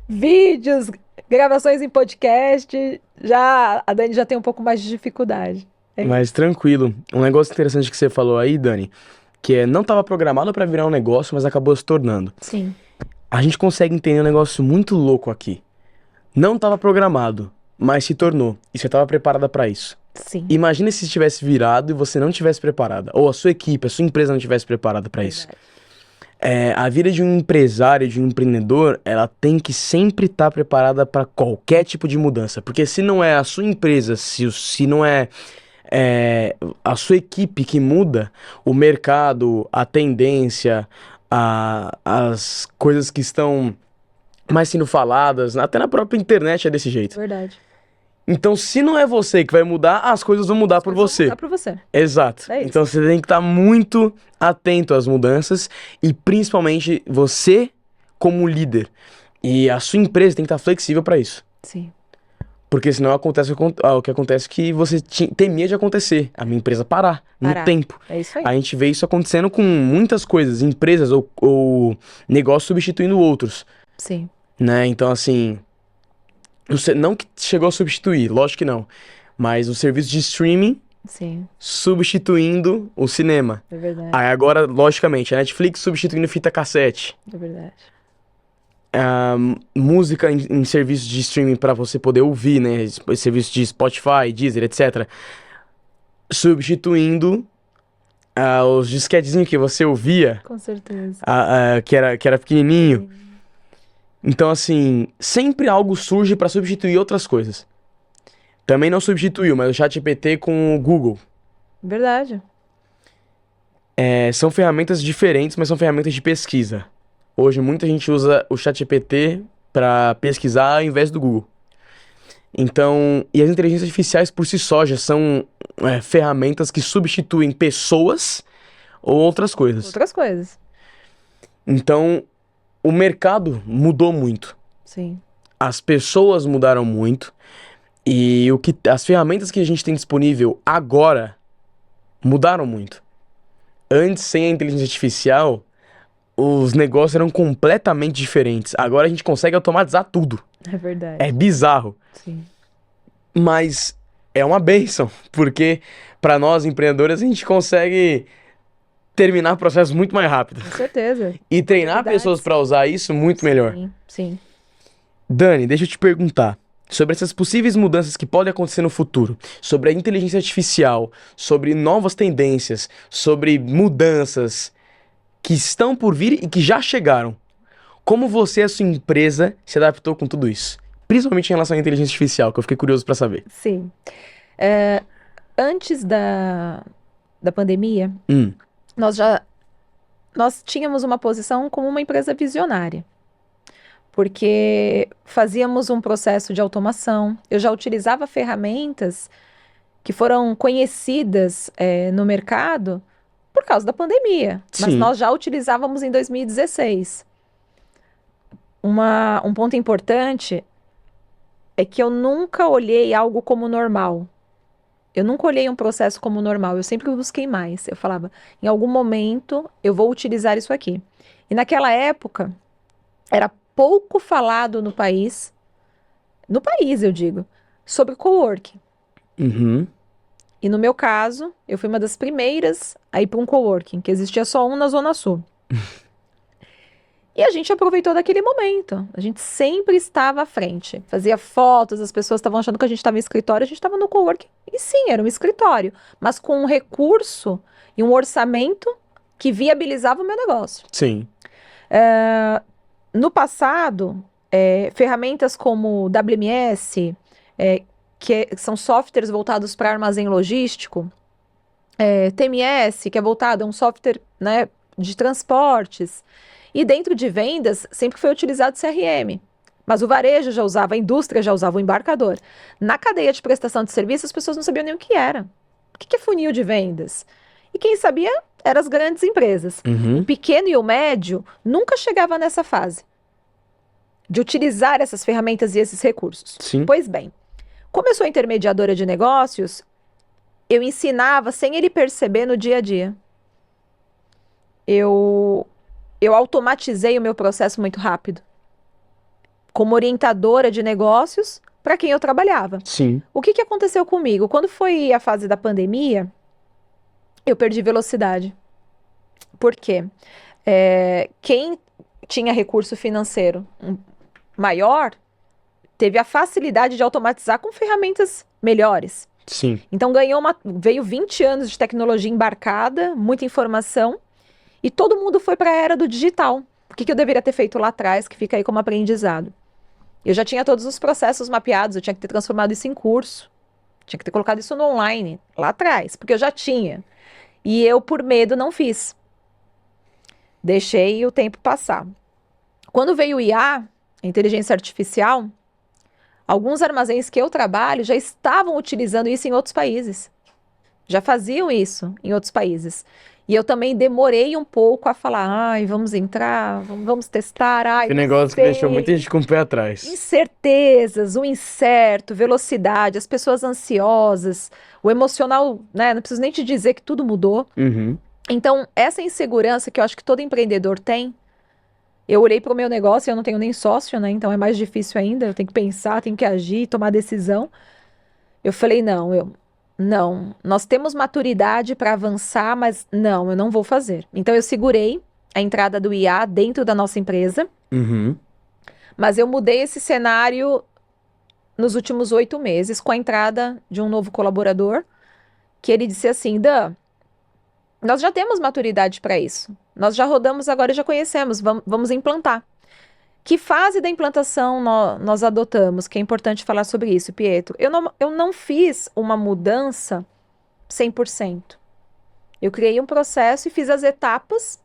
Vídeos, gravações em podcast, já a Dani já tem um pouco mais de dificuldade. Mas tranquilo. Um negócio interessante que você falou aí, Dani, que não estava programado para virar um negócio, mas acabou se tornando. Sim. A gente consegue entender um negócio muito louco aqui. Não estava programado, mas se tornou. E você estava preparada para isso. Sim. Imagina se tivesse virado e você não tivesse preparada. Ou a sua equipe, a sua empresa não tivesse preparada para isso. A vida de um empresário, de um empreendedor, ela tem que sempre estar preparada para qualquer tipo de mudança. Porque se não é a sua empresa, se não é, a sua equipe que muda, o mercado, a tendência, as coisas que estão mais sendo faladas, até na própria internet é desse jeito. Verdade. Então, se não é você que vai mudar, as coisas vão mudar por você. Vão mudar por você. Exato. É isso. Então, você tem que estar muito atento às mudanças e, principalmente, você como líder. E a sua empresa tem que estar flexível para isso. Sim. Porque senão acontece o que acontece que você temia de acontecer. A minha empresa parar no tempo. É isso aí. A gente vê isso acontecendo com muitas coisas, empresas ou negócios substituindo outros. Sim. Né? Então, assim, não que chegou a substituir, lógico que não. Mas o serviço de streaming Sim. substituindo o cinema. É verdade. Aí agora, logicamente, a Netflix substituindo fita cassete. É verdade. Música em serviço de streaming para você poder ouvir, né? Serviço de Spotify, Deezer, etc. Substituindo os disquetezinhos que você ouvia, Com certeza. que era pequenininho. Então, assim, sempre algo surge para substituir outras coisas. Também não substituiu, mas o ChatGPT com o Google. Verdade. São ferramentas diferentes, mas são ferramentas de pesquisa. Hoje, muita gente usa o ChatGPT para pesquisar ao invés do Google. Então, e as inteligências artificiais por si só já são ferramentas que substituem pessoas ou outras coisas. Outras coisas. Então, o mercado mudou muito. Sim. As pessoas mudaram muito. E as ferramentas que a gente tem disponível agora mudaram muito. Antes, sem a inteligência artificial, os negócios eram completamente diferentes. Agora a gente consegue automatizar tudo. É verdade. É bizarro. Sim. Mas é uma bênção, porque para nós empreendedores a gente consegue terminar processos muito mais rápido. Com certeza. E treinar pessoas para usar isso muito melhor. Sim. Dani, deixa eu te perguntar sobre essas possíveis mudanças que podem acontecer no futuro, sobre a inteligência artificial, sobre novas tendências, sobre mudanças que estão por vir e que já chegaram. Como você e a sua empresa se adaptou com tudo isso? Principalmente em relação à inteligência artificial, que eu fiquei curioso para saber. Sim. Antes da pandemia, nós tínhamos uma posição como uma empresa visionária. Porque fazíamos um processo de automação. Eu já utilizava ferramentas que foram conhecidas no mercado por causa da pandemia. Sim. Mas nós já utilizávamos em 2016. Um ponto importante é que eu nunca olhei algo como normal. Eu nunca olhei um processo como normal. Eu sempre busquei mais. Eu falava, em algum momento eu vou utilizar isso aqui. E naquela época, era pouco falado no país eu digo, sobre coworking. E no meu caso, eu fui uma das primeiras a ir para um coworking, que existia só um na Zona Sul. E a gente aproveitou daquele momento. A gente sempre estava à frente. Fazia fotos, as pessoas estavam achando que a gente estava em escritório, a gente estava no coworking. E sim, era um escritório, mas com um recurso e um orçamento que viabilizava o meu negócio. Sim. No passado, ferramentas como WMS, que são softwares voltados para armazém logístico, TMS, que é voltado a um software, né, de transportes, e dentro de vendas sempre foi utilizado CRM. Mas o varejo já usava, a indústria já usava o embarcador. Na cadeia de prestação de serviço, as pessoas não sabiam nem o que era. O que é funil de vendas? E quem sabia eram as grandes empresas. O pequeno e o médio nunca chegava nessa fase de utilizar essas ferramentas e esses recursos. Sim. Pois bem, Como eu sou intermediadora de negócios, eu ensinava sem ele perceber no dia a dia. Eu automatizei o meu processo muito rápido, como orientadora de negócios para quem eu trabalhava. Sim. O que aconteceu comigo? Quando foi a fase da pandemia, eu perdi velocidade. Por quê? Quem tinha recurso financeiro maior teve a facilidade de automatizar com ferramentas melhores. Sim. Então veio 20 anos de tecnologia embarcada, muita informação, e todo mundo foi para a era do digital. O que eu deveria ter feito lá atrás, que fica aí como aprendizado? Eu já tinha todos os processos mapeados, eu tinha que ter transformado isso em curso. Tinha que ter colocado isso no online, lá atrás, porque eu já tinha. E eu, por medo, não fiz. Deixei o tempo passar. Quando veio o IA, a inteligência artificial, alguns armazéns que eu trabalho já estavam utilizando isso em outros países. Já faziam isso em outros países. E eu também demorei um pouco a falar, ai, vamos entrar, vamos testar, ai, Que não negócio que deixou muita sei. gente com o pé atrás. Incertezas, o incerto, velocidade, as pessoas ansiosas, o emocional, né? Não preciso nem te dizer que tudo mudou. Uhum. Então, essa insegurança que eu acho que todo empreendedor tem, eu olhei para o meu negócio, eu não tenho nem sócio, né? Então é mais difícil ainda, eu tenho que pensar, tenho que agir, tomar decisão. Eu falei, não, nós temos maturidade para avançar, mas não, eu não vou fazer. Então eu segurei a entrada do IA dentro da nossa empresa, Uhum. mas eu mudei esse cenário nos últimos 8 meses com a entrada de um novo colaborador, que ele disse assim, Dan, nós já temos maturidade para isso. Nós já rodamos agora e já conhecemos, vamos implantar. Que fase da implantação nós adotamos? Que é importante falar sobre isso, Pietro. Eu não fiz uma mudança 100%. Eu criei um processo e fiz as etapas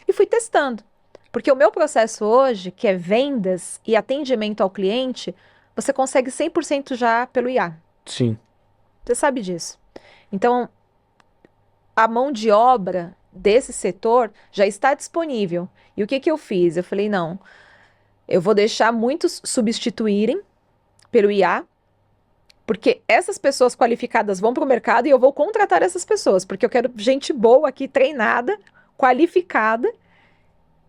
e fui testando. Porque o meu processo hoje, que é vendas e atendimento ao cliente, você consegue 100% já pelo IA. Sim. Você sabe disso. Então, a mão de obra desse setor já está disponível. E o que eu fiz? Eu falei, não, eu vou deixar muitos substituírem pelo IA, porque essas pessoas qualificadas vão para o mercado e eu vou contratar essas pessoas, porque eu quero gente boa aqui, treinada, qualificada,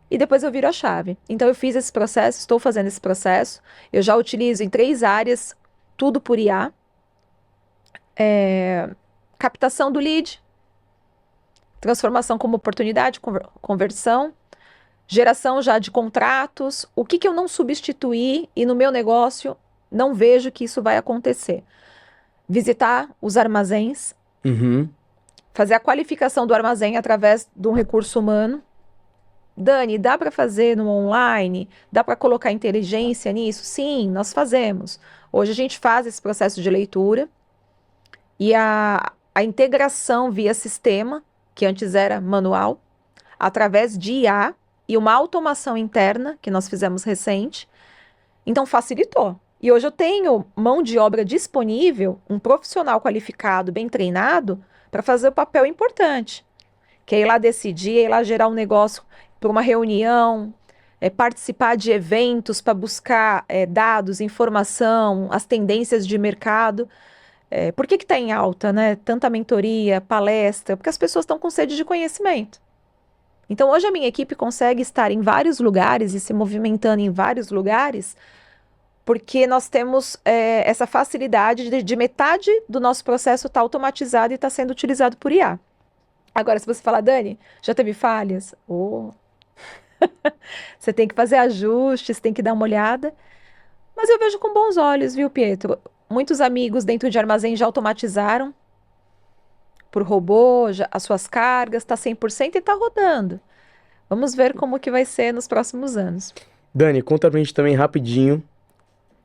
e depois eu viro a chave. Então eu fiz esse processo, estou fazendo esse processo, eu já utilizo em 3 áreas, tudo por IA. Captação do lead, transformação como oportunidade, conversão, geração já de contratos, o que eu não substituí e no meu negócio não vejo que isso vai acontecer. Visitar os armazéns, Uhum. fazer a qualificação do armazém através de um recurso humano. Dani, dá para fazer no online? Dá para colocar inteligência nisso? Sim, nós fazemos. Hoje a gente faz esse processo de leitura e a integração via sistema, que antes era manual, através de IA e uma automação interna que nós fizemos recente. Então facilitou. E hoje eu tenho mão de obra disponível, um profissional qualificado, bem treinado, para fazer o papel importante, que é ir lá decidir, é ir lá gerar um negócio para uma reunião, participar de eventos para buscar dados, informação, as tendências de mercado. Por que está em alta, né? Tanta mentoria, palestra, porque as pessoas estão com sede de conhecimento. Então, hoje a minha equipe consegue estar em vários lugares e se movimentando em vários lugares, porque nós temos essa facilidade de metade do nosso processo estar automatizado e está sendo utilizado por IA. Agora, se você falar, Dani, já teve falhas? Você tem que fazer ajustes, tem que dar uma olhada. Mas eu vejo com bons olhos, viu, Pietro? Muitos amigos dentro de armazém já automatizaram por robô, as suas cargas, está 100% e está rodando. Vamos ver como que vai ser nos próximos anos. Dani, conta pra gente também rapidinho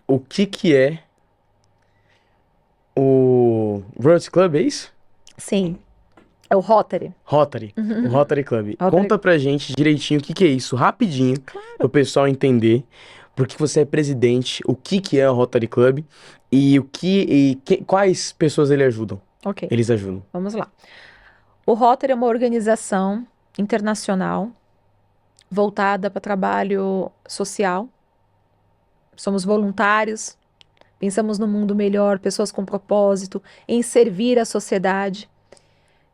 o que é o Rotary Club, é isso? Sim, é o Rotary. Rotary, o Rotary Club. Rotary. Conta pra gente direitinho o que é isso, rapidinho, pro pessoal entender, porque você é presidente, o que é o Rotary Club e quais pessoas Ok, eles ajudam. vamos lá. O Rotary é uma organização internacional voltada para trabalho social. Somos voluntários, pensamos no mundo melhor, pessoas com propósito, em servir a sociedade.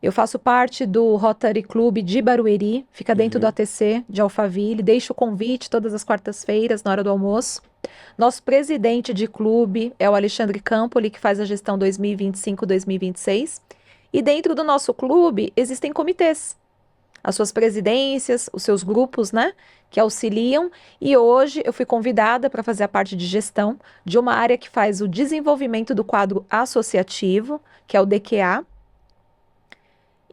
Eu faço parte do Rotary Club de Barueri, fica dentro do ATC de Alphaville. Deixo o convite todas as quartas-feiras, na hora do almoço. Nosso presidente de clube é o Alexandre Campoli, que faz a gestão 2025-2026. E dentro do nosso clube existem comitês, as suas presidências, os seus grupos, né, que auxiliam. E hoje eu fui convidada para fazer a parte de gestão de uma área que faz o desenvolvimento do quadro associativo, que é o DQA.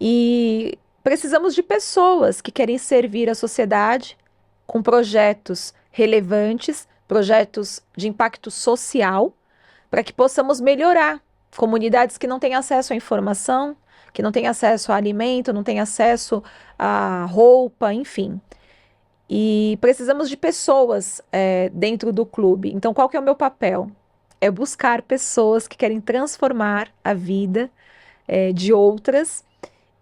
E precisamos de pessoas que querem servir a sociedade com projetos relevantes, projetos de impacto social, para que possamos melhorar comunidades que não têm acesso à informação, que não têm acesso a alimento, não têm acesso a roupa, enfim. E precisamos de pessoas dentro do clube. Então, qual que é o meu papel? É buscar pessoas que querem transformar a vida de outras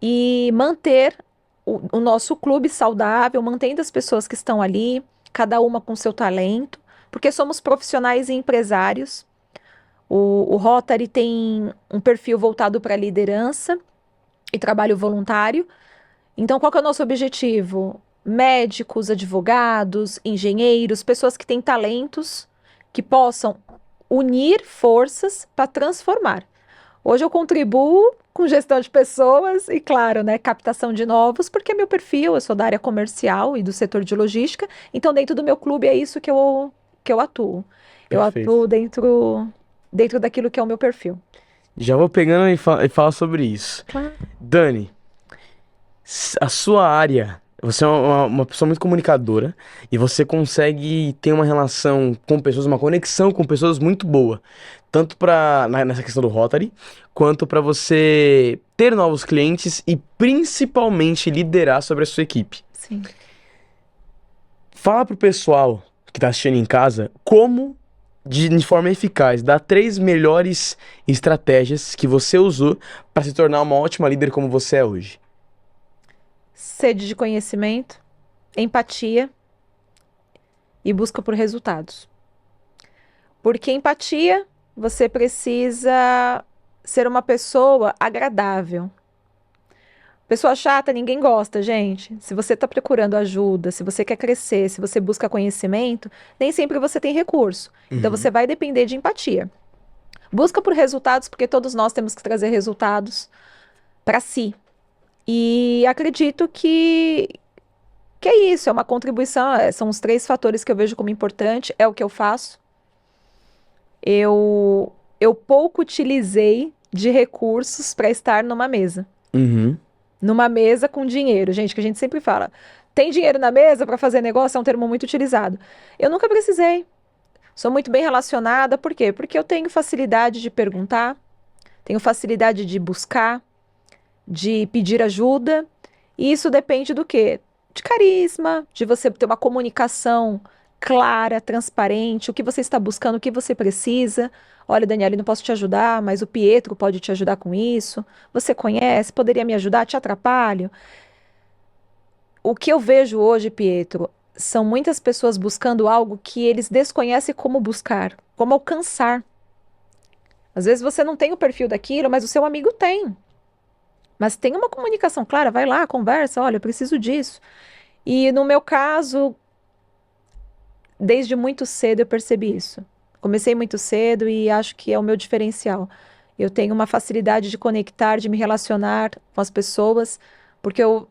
e manter o nosso clube saudável, mantendo as pessoas que estão ali, cada uma com seu talento, porque somos profissionais e empresários. O Rotary tem um perfil voltado para liderança e trabalho voluntário. Então, qual que é o nosso objetivo? Médicos, advogados, engenheiros, pessoas que têm talentos, que possam unir forças para transformar. Hoje eu contribuo com gestão de pessoas e, claro, né, captação de novos, porque é meu perfil, eu sou da área comercial e do setor de logística, então dentro do meu clube é isso que eu atuo. Eu Perfeito. atuo dentro daquilo que é o meu perfil. Já vou pegando e fala sobre isso. Claro. Dani, a sua área, você é uma pessoa muito comunicadora e você consegue ter uma relação com pessoas, uma conexão com pessoas muito boa. Tanto nessa questão do Rotary, quanto para você ter novos clientes e principalmente liderar sobre a sua equipe. Sim. Fala pro pessoal que tá assistindo em casa como, de forma eficaz, dar 3 melhores estratégias que você usou para se tornar uma ótima líder como você é hoje. Sede de conhecimento, empatia e busca por resultados. Porque empatia, você precisa ser uma pessoa agradável. Pessoa chata, ninguém gosta, gente. Se você está procurando ajuda, se você quer crescer, se você busca conhecimento, nem sempre você tem recurso. Então você vai depender de empatia. Busca por resultados, porque todos nós temos que trazer resultados para si. E acredito que é isso, é uma contribuição, são os 3 fatores que eu vejo como importante, é o que eu faço. Eu pouco utilizei de recursos para estar numa mesa. Numa mesa com dinheiro, gente, que a gente sempre fala. Tem dinheiro na mesa para fazer negócio? É um termo muito utilizado. Eu nunca precisei. Sou muito bem relacionada, por quê? Porque eu tenho facilidade de perguntar, tenho facilidade de buscar, de pedir ajuda, e isso depende do quê? De carisma, de você ter uma comunicação clara, transparente, o que você está buscando, o que você precisa. Olha, Daniela, eu não posso te ajudar, mas o Pietro pode te ajudar com isso. Você conhece, poderia me ajudar, te atrapalho? O que eu vejo hoje, Pietro, são muitas pessoas buscando algo que eles desconhecem como buscar, como alcançar. Às vezes você não tem o perfil daquilo, mas o seu amigo tem. Mas tem uma comunicação clara, vai lá, conversa, olha, eu preciso disso. E no meu caso, desde muito cedo eu percebi isso. Comecei muito cedo e acho que é o meu diferencial. Eu tenho uma facilidade de conectar, de me relacionar com as pessoas, porque eu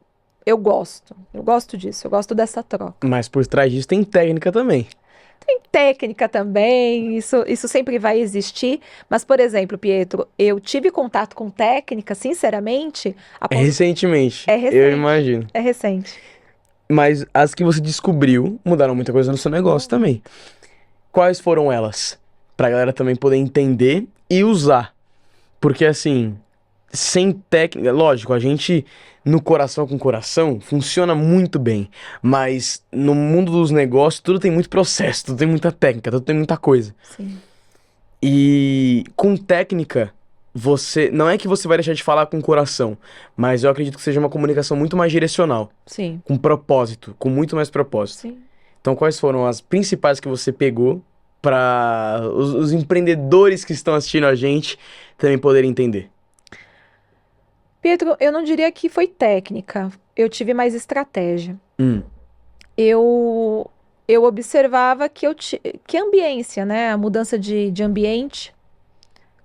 gosto disso, eu gosto dessa troca. Mas por trás disso tem técnica também. Tem técnica também, isso sempre vai existir. Mas, por exemplo, Pietro, eu tive contato com técnica, sinceramente, Recentemente, É recente. eu imagino. É recente. Mas as que você descobriu mudaram muita coisa no seu negócio também. Quais foram elas? Pra galera também poder entender e usar. Porque assim, sem técnica, lógico, a gente no coração com coração funciona muito bem, mas no mundo dos negócios tudo tem muito processo, tudo tem muita técnica, tudo tem muita coisa. Sim. E com técnica, você não é que você vai deixar de falar com o coração, mas eu acredito que seja uma comunicação muito mais direcional, Sim. com propósito, com muito mais propósito. Sim. Então, quais foram as principais que você pegou para os empreendedores que estão assistindo a gente também poderem entender? Pietro, eu não diria que foi técnica, eu tive mais estratégia. Hum, Eu, eu observava que a ambiência, né? A mudança de ambiente,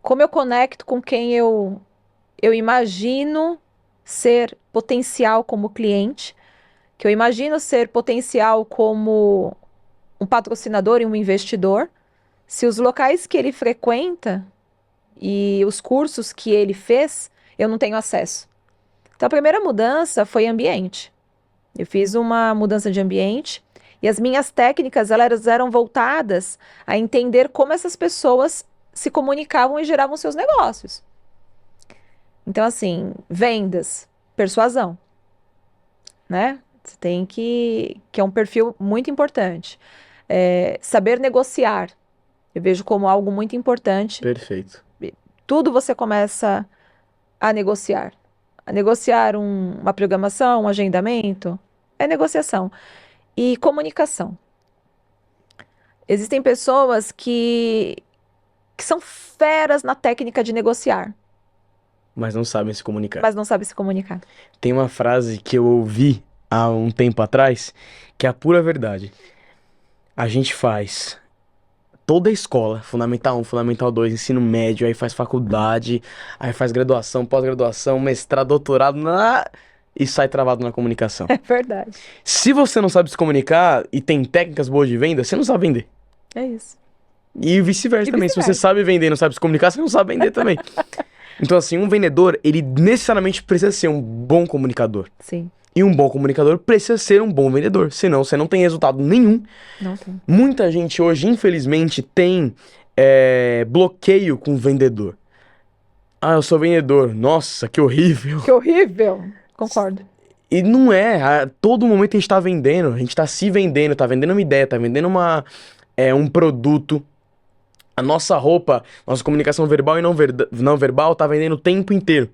como eu conecto com quem eu imagino ser potencial como cliente, que eu imagino ser potencial como um patrocinador e um investidor, se os locais que ele frequenta e os cursos que ele fez, eu não tenho acesso. Então, a primeira mudança foi ambiente. Eu fiz uma mudança de ambiente e as minhas técnicas elas eram voltadas a entender como essas pessoas se comunicavam e geravam seus negócios. Então, assim, vendas, persuasão, né? Você tem que é um perfil muito importante. Saber negociar, eu vejo como algo muito importante. perfeito. Tudo você começa a negociar. A negociar uma programação, um agendamento, é negociação. E comunicação. Existem pessoas que são feras na técnica de negociar, Mas não sabem se comunicar. mas não sabem se comunicar. Tem uma frase que eu ouvi há um tempo atrás, que é a pura verdade. A gente faz toda a escola, Fundamental 1, Fundamental 2, ensino médio, aí faz faculdade, aí faz graduação, pós-graduação, mestrado, doutorado, e sai travado na comunicação. É verdade. Se você não sabe se comunicar e tem técnicas boas de venda, você não sabe vender. É isso. E vice-versa E também. Se você vice-versa. sabe vender e não sabe se comunicar, você não sabe vender também. Então, assim, um vendedor, ele necessariamente precisa ser um bom comunicador. Sim, E um bom comunicador precisa ser um bom vendedor. Senão, você não tem resultado nenhum. não tem. Muita gente hoje, infelizmente, tem bloqueio com o vendedor. Ah, eu sou vendedor. Nossa, que horrível. Que horrível. Concordo. E não é. A todo momento a gente tá vendendo. A gente tá se vendendo, tá vendendo uma ideia, tá vendendo um produto. A nossa roupa, nossa comunicação verbal e não verbal tá vendendo o tempo inteiro.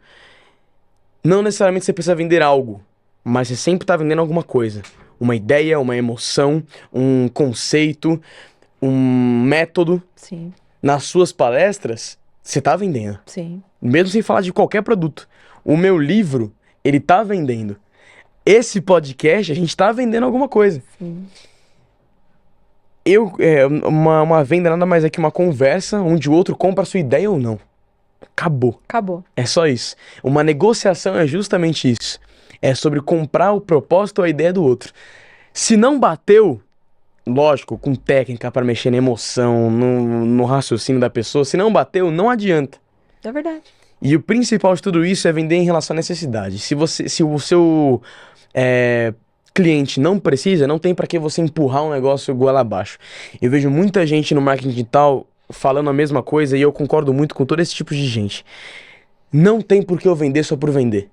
Não necessariamente você precisa vender algo, mas você sempre tá vendendo alguma coisa. Uma ideia, uma emoção, um conceito, um método. Sim, Nas suas palestras, você tá vendendo. sim. Mesmo sem falar de qualquer produto. O meu livro, ele tá vendendo. Esse podcast, a gente tá vendendo alguma coisa. Sim. Uma venda nada mais é que uma conversa onde o outro compra a sua ideia ou não. Acabou. Acabou. É só isso. Uma negociação é justamente isso. É sobre comprar o propósito ou a ideia do outro. Se não bateu, lógico, com técnica para mexer na emoção, no raciocínio da pessoa, se não bateu, não adianta. É verdade. E o principal de tudo isso é vender em relação à necessidade. Se o seu cliente não precisa, não tem para que você empurrar um negócio goela abaixo. Eu vejo muita gente no marketing digital falando a mesma coisa e eu concordo muito com todo esse tipo de gente. Não tem por que eu vender só por vender.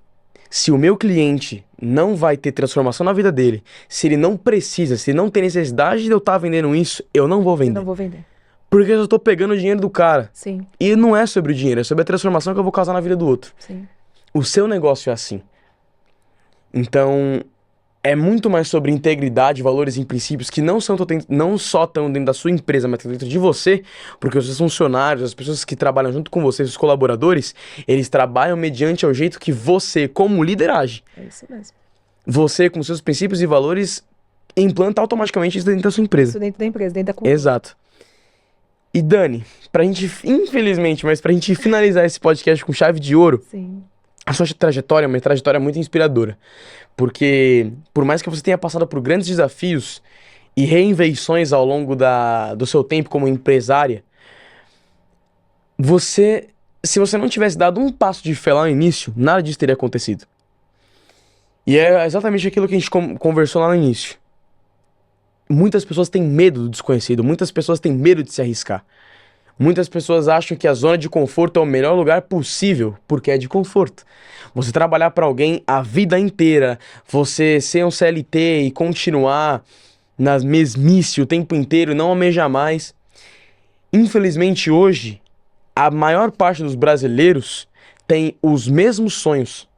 Se o meu cliente não vai ter transformação na vida dele, se ele não precisa, se ele não tem necessidade de eu estar vendendo isso, eu não vou Eu vender. não vou vender. Porque eu tô pegando o dinheiro do cara. Sim, E não é sobre o dinheiro, é sobre a transformação que eu vou causar na vida do outro. sim. O seu negócio é assim. Então, é muito mais sobre integridade, valores e princípios que não só estão dentro da sua empresa, mas dentro de você, porque os seus funcionários, as pessoas que trabalham junto com você, os colaboradores, eles trabalham mediante ao jeito que você, como líder, age. É isso mesmo. Você, com seus princípios e valores, implanta automaticamente isso dentro da sua empresa. Isso dentro da empresa, dentro da cultura. Exato. E Dani, pra gente, infelizmente, mas pra gente finalizar esse podcast com chave de ouro, Sim, a sua trajetória é uma trajetória muito inspiradora. Porque, por mais que você tenha passado por grandes desafios e reinvenções ao longo do seu tempo como empresária, se você não tivesse dado um passo de fé lá no início, nada disso teria acontecido. E é exatamente aquilo que a gente conversou lá no início. Muitas pessoas têm medo do desconhecido, muitas pessoas têm medo de se arriscar. Muitas pessoas acham que a zona de conforto é o melhor lugar possível, porque é de conforto. Você trabalhar para alguém a vida inteira, você ser um CLT e continuar nas mesmice o tempo inteiro, não almejar mais. Infelizmente hoje, a maior parte dos brasileiros tem os mesmos sonhos.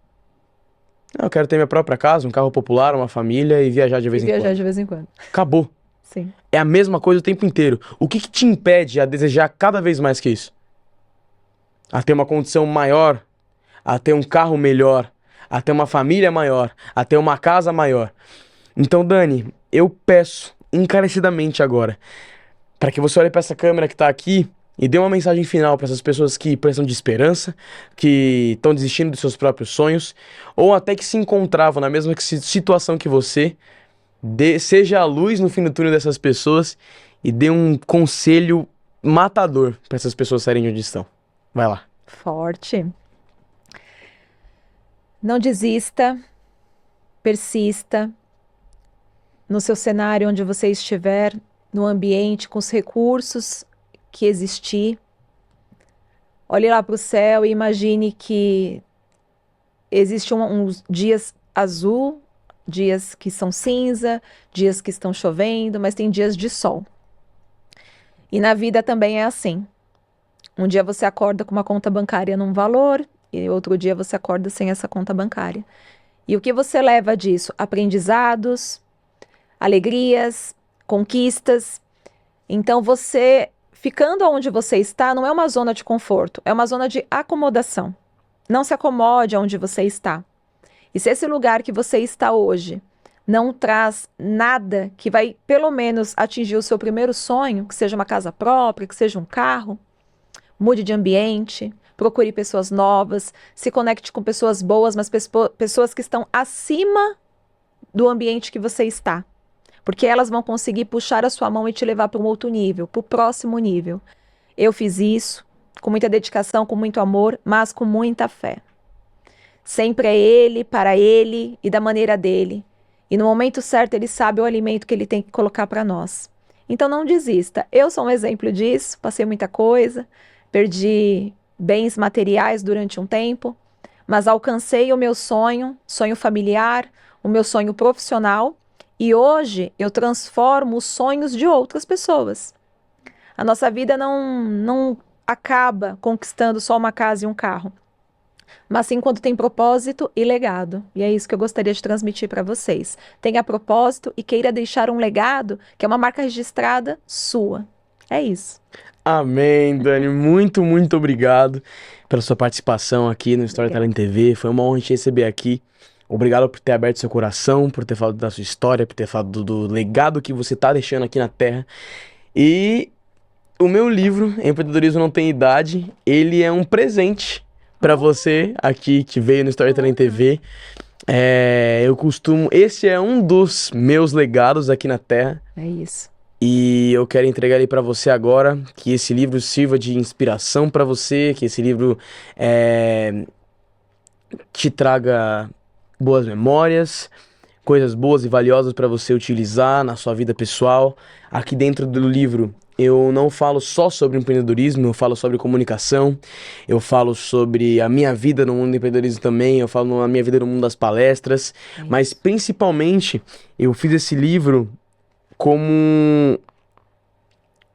Eu quero ter minha própria casa, um carro popular, uma família e viajar de vez e em viajar quando. de vez em quando. Acabou. Sim. É a mesma coisa o tempo inteiro. O que te impede a desejar cada vez mais que isso? A ter uma condição maior, a ter um carro melhor, a ter uma família maior, a ter uma casa maior. Então, Dani, eu peço encarecidamente agora para que você olhe para essa câmera que tá aqui e dê uma mensagem final para essas pessoas que precisam de esperança, que estão desistindo dos seus próprios sonhos, ou até que se encontravam na mesma situação que você. Seja a luz no fim do túnel dessas pessoas e dê um conselho matador para essas pessoas saírem de onde estão. Vai lá. Forte. Não desista, persista no seu cenário onde você estiver, no ambiente, com os recursos que existir. Olhe lá para o céu e imagine que existem uns dias azul, dias que são cinza, dias que estão chovendo, mas tem dias de sol. E na vida também é assim. Um dia você acorda com uma conta bancária num valor e outro dia você acorda sem essa conta bancária. E o que você leva disso? Aprendizados, alegrias, conquistas. Então você, ficando onde você está, não é uma zona de conforto, é uma zona de acomodação. Não se acomode onde você está. E se esse lugar que você está hoje não traz nada que vai, pelo menos, atingir o seu primeiro sonho, que seja uma casa própria, que seja um carro, mude de ambiente, procure pessoas novas, se conecte com pessoas boas, mas pessoas que estão acima do ambiente que você está. Porque elas vão conseguir puxar a sua mão e te levar para um outro nível, para o próximo nível. Eu fiz isso com muita dedicação, com muito amor, mas com muita fé. Sempre é ele, para ele e da maneira dele. E no momento certo ele sabe o alimento que ele tem que colocar para nós. Então não desista. Eu sou um exemplo disso, passei muita coisa, perdi bens materiais durante um tempo, mas alcancei o meu sonho familiar, o meu sonho profissional, e hoje eu transformo os sonhos de outras pessoas. A nossa vida não acaba conquistando só uma casa e um carro, mas sim quando tem propósito e legado. E é isso que eu gostaria de transmitir para vocês. Tenha propósito e queira deixar um legado que é uma marca registrada sua. É isso. Amém, Dani. Muito, muito obrigado pela sua participação aqui no Storytelling TV. Foi uma honra te receber aqui. Obrigado por ter aberto seu coração, por ter falado da sua história, por ter falado do legado que você está deixando aqui na Terra. E o meu livro, Empreendedorismo Não Tem Idade, ele é um presente para você aqui que veio no Storytelling TV. Esse é um dos meus legados aqui na Terra. É isso. E eu quero entregar ele para você agora, que esse livro sirva de inspiração para você, que esse livro te traga boas memórias, coisas boas e valiosas para você utilizar na sua vida pessoal. Aqui dentro do livro eu não falo só sobre empreendedorismo, eu falo sobre comunicação, eu falo sobre a minha vida no mundo do empreendedorismo também, eu falo a minha vida no mundo das palestras, mas principalmente eu fiz esse livro como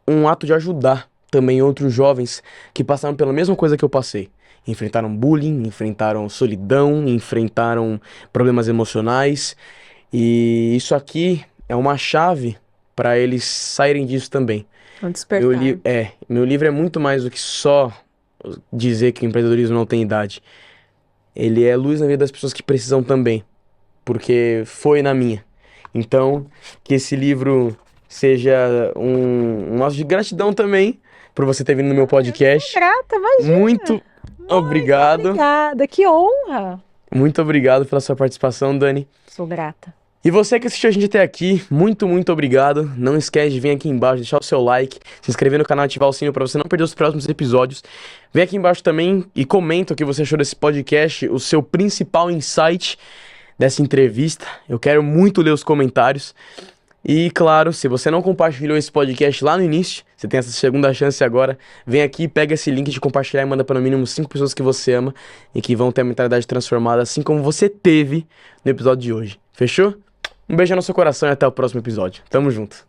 um ato de ajudar também outros jovens que passaram pela mesma coisa que eu passei. Enfrentaram bullying, enfrentaram solidão, enfrentaram problemas emocionais. E isso aqui é uma chave para eles saírem disso também. Um despertar. Meu livro é muito mais do que só dizer que o empreendedorismo não tem idade. Ele é luz na vida das pessoas que precisam também, porque foi na minha. Então, que esse livro seja um ato de gratidão também por você ter vindo no meu podcast. Eu sou grata, imagina. Muito obrigado. Obrigada, que honra. Muito obrigado pela sua participação, Dani. Sou grata. E você que assistiu a gente até aqui, muito, muito obrigado. Não esquece de vir aqui embaixo, deixar o seu like, se inscrever no canal e ativar o sininho para você não perder os próximos episódios. Vem aqui embaixo também e comenta o que você achou desse podcast, o seu principal insight dessa entrevista. Eu quero muito ler os comentários. E claro, se você não compartilhou esse podcast lá no início, você tem essa segunda chance agora. Vem aqui, pega esse link de compartilhar e manda para no mínimo 5 pessoas que você ama e que vão ter a mentalidade transformada, assim como você teve no episódio de hoje. Fechou? Um beijo no seu coração e até o próximo episódio. Tamo junto.